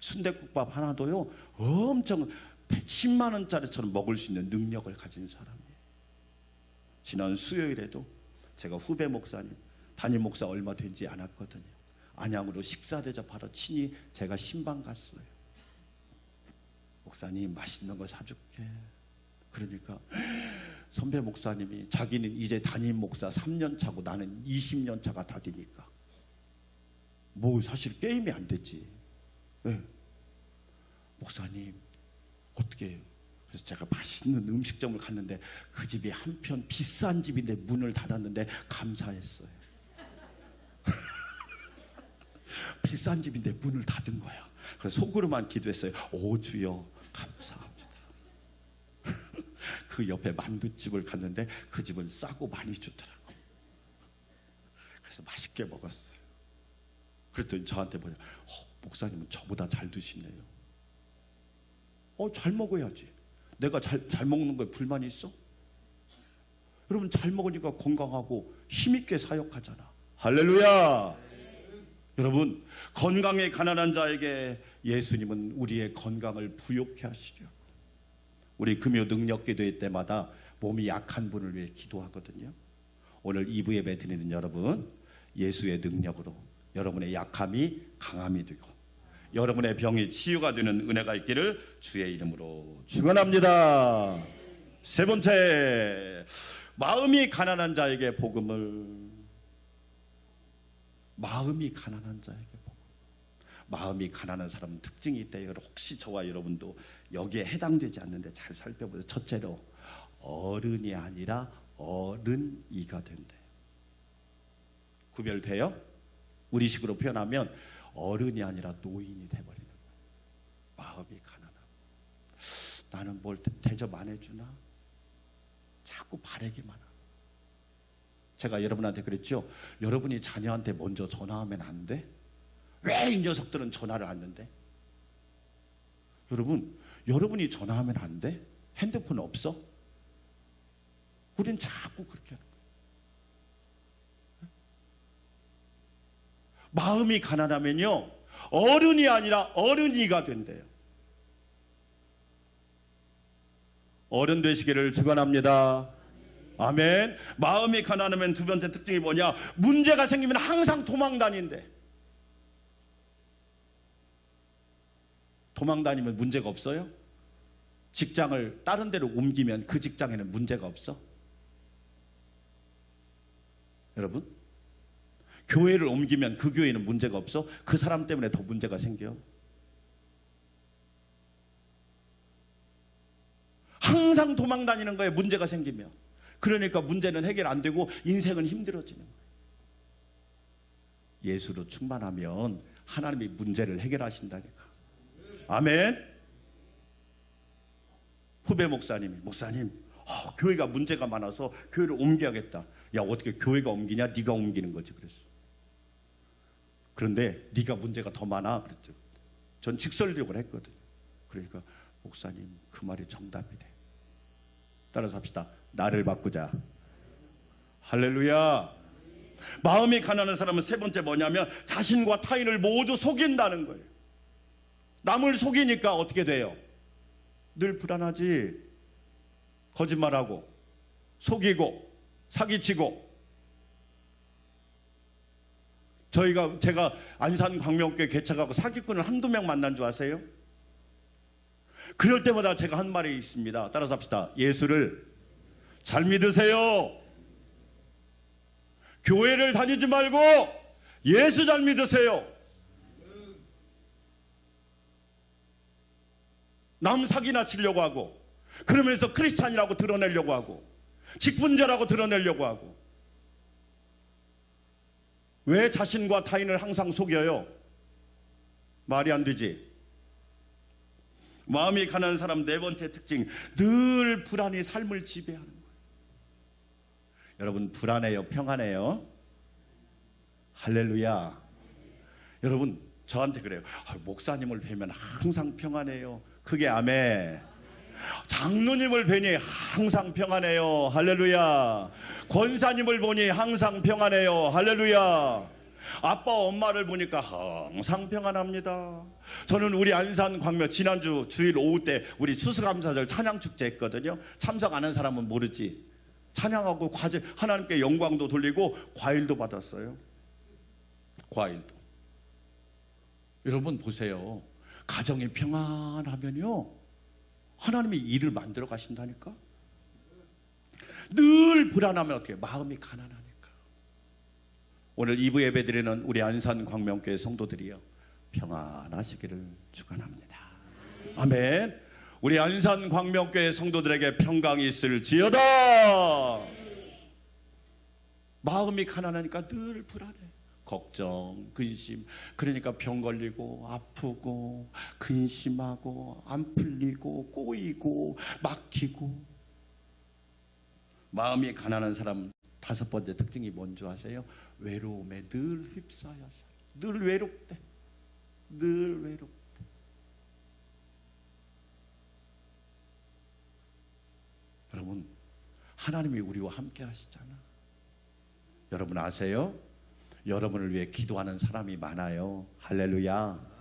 순댓국밥 하나도요 엄청 10만 원짜리처럼 먹을 수 있는 능력을 가진 사람이에요. 지난 수요일에도 제가 후배 목사님, 담임 목사 얼마 되지 않았거든요. 안양으로 식사 대접하러 친히 제가 신방 갔어요. 목사님 맛있는 거 사줄게. 그러니까 선배 목사님이 자기는 이제 담임 목사 3년 차고 나는 20년 차가 다 되니까 뭐 사실 게임이 안 되지. 네. 목사님 어떻게, 그래서 제가 맛있는 음식점을 갔는데 그 집이 한편 비싼 집인데 문을 닫았는데 감사했어요. 비싼 집인데 문을 닫은 거야. 그래서 속으로만 기도했어요. 오 주여 감사합니다. 그 옆에 만두집을 갔는데 그 집은 싸고 많이 주더라고. 그래서 맛있게 먹었어요. 그랬더니 저한테 뭐냐, 목사님은 저보다 잘 드시네요. 잘 먹어야지. 내가 잘 먹는 거에 불만이 있어? 여러분 잘 먹으니까 건강하고 힘있게 사역하잖아. 할렐루야. 여러분 건강에 가난한 자에게 예수님은 우리의 건강을 부욕해 하시려고 우리 금요 능력 기도회 때마다 몸이 약한 분을 위해 기도하거든요. 오늘 2부 예배 드리는 여러분, 예수의 능력으로 여러분의 약함이 강함이 되고 여러분의 병이 치유가 되는 은혜가 있기를 주의 이름으로 축원합니다. 세 번째, 마음이 가난한 자에게 복음을. 마음이 가난한 자에게 복음. 마음이 가난한 사람은 특징이 있대요. 혹시 저와 여러분도 여기에 해당되지 않는데 잘 살펴보세요. 첫째로 어른이 아니라 어른이가 된대. 구별돼요? 우리식으로 표현하면 어른이 아니라 노인이 돼버리는 거예요. 마음이 가난하고 나는 뭘 대접 안 해주나? 자꾸 바라기만 하고. 제가 여러분한테 그랬죠. 여러분이 자녀한테 먼저 전화하면 안 돼? 왜 이 녀석들은 전화를 안 한대? 여러분, 여러분이 전화하면 안 돼? 핸드폰 없어? 우린 자꾸 그렇게 하는 거예요. 마음이 가난하면요 어른이 아니라 어른이가 된대요. 어른 되시기를 축원합니다. 아멘. 마음이 가난하면 두 번째 특징이 뭐냐? 문제가 생기면 항상 도망 다닌대. 도망 다니면 문제가 없어요? 직장을 다른 데로 옮기면 그 직장에는 문제가 없어? 여러분, 교회를 옮기면 그 교회는 문제가 없어? 그 사람 때문에 더 문제가 생겨. 항상 도망 다니는 거에 문제가 생기면. 그러니까 문제는 해결 안 되고 인생은 힘들어지는 거예요. 예수로 충만하면 하나님이 문제를 해결하신다니까. 아멘. 후배 목사님 교회가 문제가 많아서 교회를 옮겨야겠다. 야, 어떻게 교회가 옮기냐? 네가 옮기는 거지. 그랬어. 그런데 네가 문제가 더 많아 그랬죠. 전 직설력을 했거든요. 그러니까 목사님 그 말이 정답이래. 따라서 합시다. 나를 바꾸자. 할렐루야. 마음이 가난한 사람은 세 번째 뭐냐면 자신과 타인을 모두 속인다는 거예요. 남을 속이니까 어떻게 돼요? 늘 불안하지. 거짓말하고 속이고 사기치고. 제가 안산 광명교회 개척하고 사기꾼을 한두 명 만난 줄 아세요? 그럴 때마다 제가 한 말이 있습니다. 따라서 합시다. 예수를 잘 믿으세요. 교회를 다니지 말고 예수 잘 믿으세요. 남 사기나 치려고 하고 그러면서 크리스찬이라고 드러내려고 하고 직분자라고 드러내려고 하고. 왜 자신과 타인을 항상 속여요? 말이 안 되지. 마음이 가난한 사람 네 번째 특징, 늘 불안이 삶을 지배하는 거예요. 여러분 불안해요? 평안해요? 할렐루야. 여러분 저한테 그래요. 목사님을 뵈면 항상 평안해요. 그게 아멘. 장로님을 뵈니 항상 평안해요. 할렐루야. 권사님을 보니 항상 평안해요. 할렐루야. 아빠 엄마를 보니까 항상 평안합니다. 저는 우리 안산 광명 지난주 주일 오후 때 우리 추수감사절 찬양축제 했거든요. 참석 안 한 사람은 모르지. 찬양하고 과제 하나님께 영광도 돌리고 과일도 받았어요. 과일도. 여러분 보세요. 가정이 평안하면요 하나님이 일을 만들어 가신다니까. 늘 불안하면 어떻게 마음이 가난하니까. 오늘 2부 예배 드리는 우리 안산 광명교회 성도들이요 평안하시기를 축원합니다. 아멘. 우리 안산 광명교회 성도들에게 평강이 있을지어다. 마음이 가난하니까 늘 불안해. 걱정, 근심. 그러니까 병 걸리고 아프고 근심하고 안 풀리고 꼬이고 막히고. 마음이 가난한 사람 5번째 특징이 뭔지 아세요? 외로움에 늘 휩싸여서 늘 외롭대. 늘 외롭대. 여러분 하나님이 우리와 함께 하시잖아. 여러분 아세요? 여러분을 위해 기도하는 사람이 많아요. 할렐루야.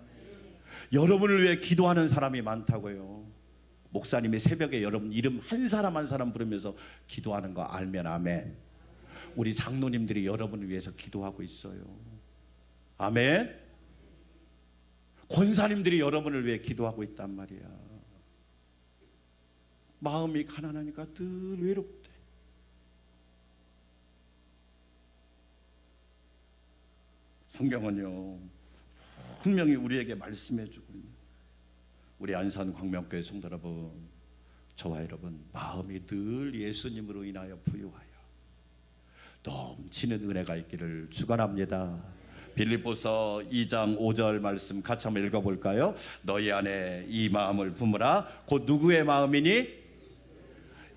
여러분을 위해 기도하는 사람이 많다고요. 목사님이 새벽에 여러분 이름 한 사람 한 사람 부르면서 기도하는 거 알면 아멘. 우리 장로님들이 여러분을 위해서 기도하고 있어요. 아멘. 권사님들이 여러분을 위해 기도하고 있단 말이야. 마음이 가난하니까 늘 외롭대. 성경은요 분명히 우리에게 말씀해주고 있는 우리 안산 광명교회 성도 여러분, 저와 여러분 마음이 늘 예수님으로 인하여 부유하여 넘치는 은혜가 있기를 축원합니다. 빌립보서 2장 5절 말씀 같이 한번 읽어볼까요? 너희 안에 이 마음을 품으라. 곧 누구의 마음이니?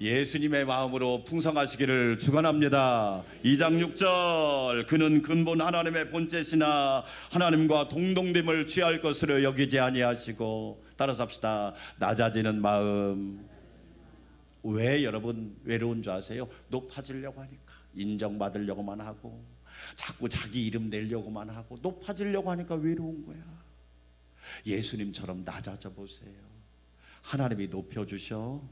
예수님의 마음으로 풍성하시기를 축원합니다. 2장 6절 그는 근본 하나님의 본체시나 하나님과 동동됨을 취할 것으로 여기지 아니하시고. 따라서 합시다. 낮아지는 마음. 왜 여러분 외로운 줄 아세요? 높아지려고 하니까. 인정받으려고만 하고 자꾸 자기 이름 내려고만 하고 높아지려고 하니까 외로운 거야. 예수님처럼 낮아져 보세요. 하나님이 높여주셔.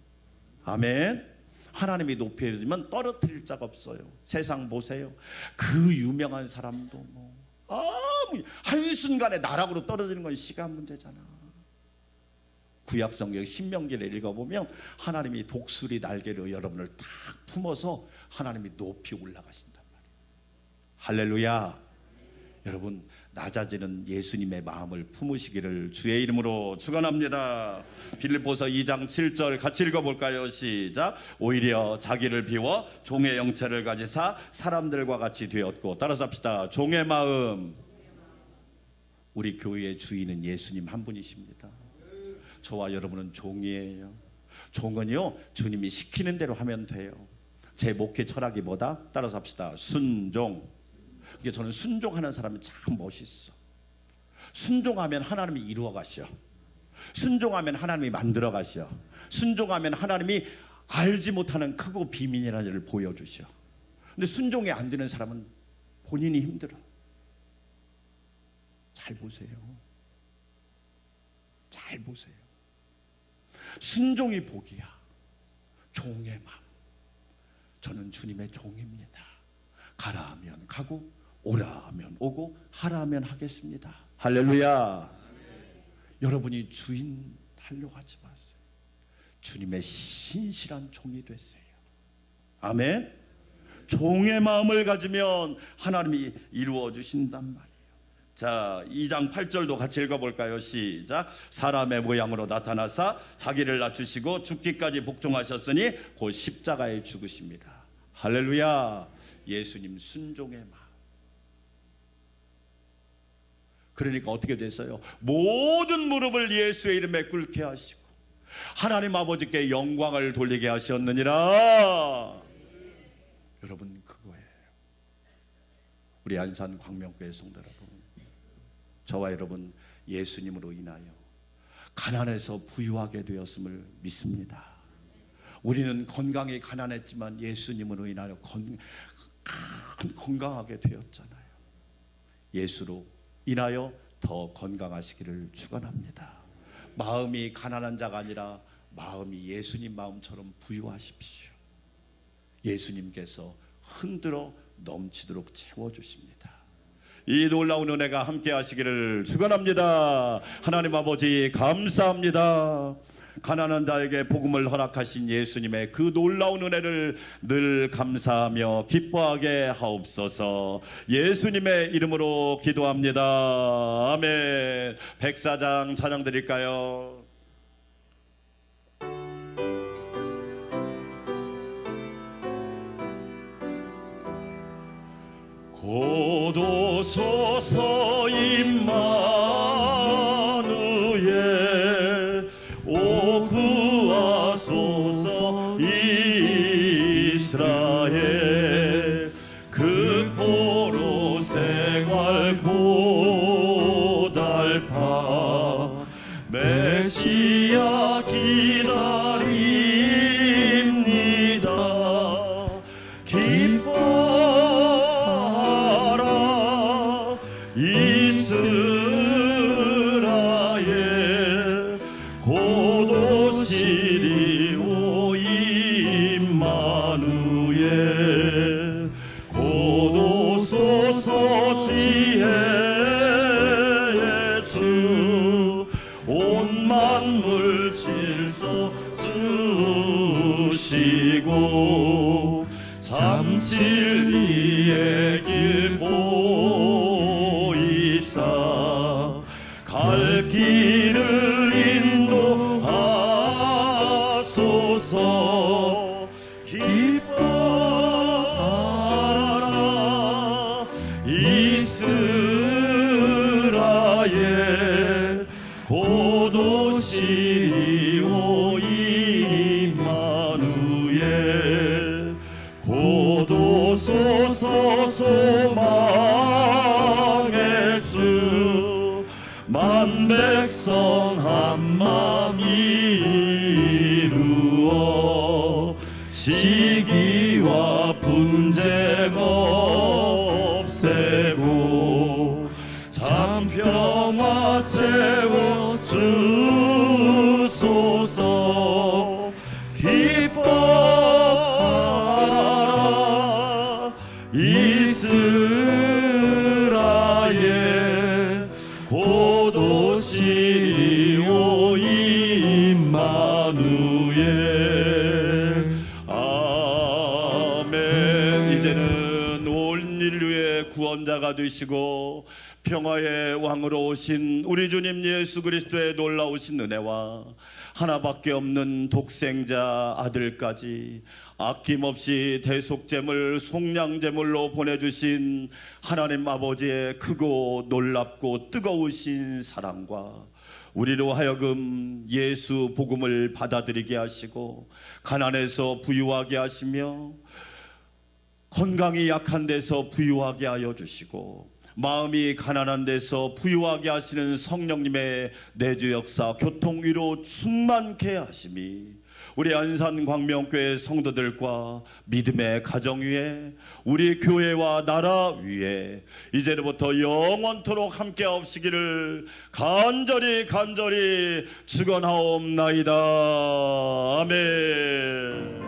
아멘. 하나님이 높여주면 떨어뜨릴 자가 없어요. 세상 보세요. 그 유명한 사람도 한순간에 나락으로 떨어지는 건 시간 문제잖아. 구약성경 신명기를 읽어보면 하나님이 독수리 날개로 여러분을 딱 품어서 하나님이 높이 올라가신단 말이에요. 할렐루야. 여러분 낮아지는 예수님의 마음을 품으시기를 주의 이름으로 축원합니다. 빌립보서 2장 7절 같이 읽어볼까요? 시작. 오히려 자기를 비워 종의 영체를 가지사 사람들과 같이 되었고. 따라서 합시다. 종의 마음. 우리 교회의 주인은 예수님 한 분이십니다. 저와 여러분은 종이에요. 종은요 주님이 시키는 대로 하면 돼요. 제 목회 철학이 뭐다? 따라서 합시다. 순종. 그게 저는 순종하는 사람이 참 멋있어. 순종하면 하나님이 이루어 가셔. 순종하면 하나님이 만들어 가셔. 순종하면 하나님이 알지 못하는 크고 비밀이라는 것을 보여주셔. 근데 순종이 안 되는 사람은 본인이 힘들어. 잘 보세요. 잘 보세요. 순종이 복이야. 종의 마음. 저는 주님의 종입니다. 가라 하면 가고 오라 하면 오고 하라 하면 하겠습니다. 할렐루야. 여러분이 주인 하려고 하지 마세요. 주님의 신실한 종이 되세요. 아멘. 종의 마음을 가지면 하나님이 이루어 주신단 말이에요. 자, 2장 8절도 같이 읽어볼까요? 시작. 사람의 모양으로 나타나사 자기를 낮추시고 죽기까지 복종하셨으니 곧 십자가에 죽으십니다. 할렐루야. 예수님 순종의 마음. 그러니까 어떻게 됐어요? 모든 무릎을 예수의 이름에 꿇게 하시고 하나님 아버지께 영광을 돌리게 하셨느니라. 여러분 그거예요. 우리 안산 광명교회 성도 여러분, 저와 여러분 예수님으로 인하여 가난해서 부유하게 되었음을 믿습니다. 우리는 건강이 가난했지만 예수님으로 인하여 건강하게 되었잖아요. 예수로 인하여 더 건강하시기를 축원합니다. 마음이 가난한 자가 아니라 마음이 예수님 마음처럼 부유하십시오. 예수님께서 흔들어 넘치도록 채워주십니다. 이 놀라운 은혜가 함께 하시기를 축원합니다. 하나님 아버지 감사합니다. 가난한 자에게 복음을 허락하신 예수님의 그 놀라운 은혜를 늘 감사하며 기뻐하게 하옵소서. 예수님의 이름으로 기도합니다. 아멘. 백사장 찬양 드릴까요? 고도소서 임마누엘 오 구하소서 이스라엘 극보로 생활 고달파 메시아 기다립니다. 기뻐하라 이스라엘 고도시리오 임마누엘 고도소서 지혜의 주 온 만물 질서 주시고 참 진리의 길 보이사 갈 길을 인도하소서. 기뻐하라 이스라엘 고도시리오 임마누엘 고도소서 소망의 주 만백성 한마음 이루어 시기와 분쟁 없애고 참평화 채워 주소서. 기뻐하라 이스라엘 고도시리오 임마누엘. 아멘. 이제는 온 인류의 구원자가 되시고 평화의 왕으로 오신 우리 주님 예수 그리스도의 놀라우신 은혜와 하나밖에 없는 독생자 아들까지 아낌없이 대속제물 속량제물로 보내주신 하나님 아버지의 크고 놀랍고 뜨거우신 사랑과 우리로 하여금 예수 복음을 받아들이게 하시고 가난해서 부유하게 하시며 건강이 약한 데서 부유하게 하여 주시고 마음이 가난한 데서 부유하게 하시는 성령님의 내주 역사 교통위로 충만케 하심이 우리 안산광명교회 성도들과 믿음의 가정 위에 우리 교회와 나라 위에 이제부터 영원토록 함께 하옵시기를 간절히 축원하옵나이다. 아멘.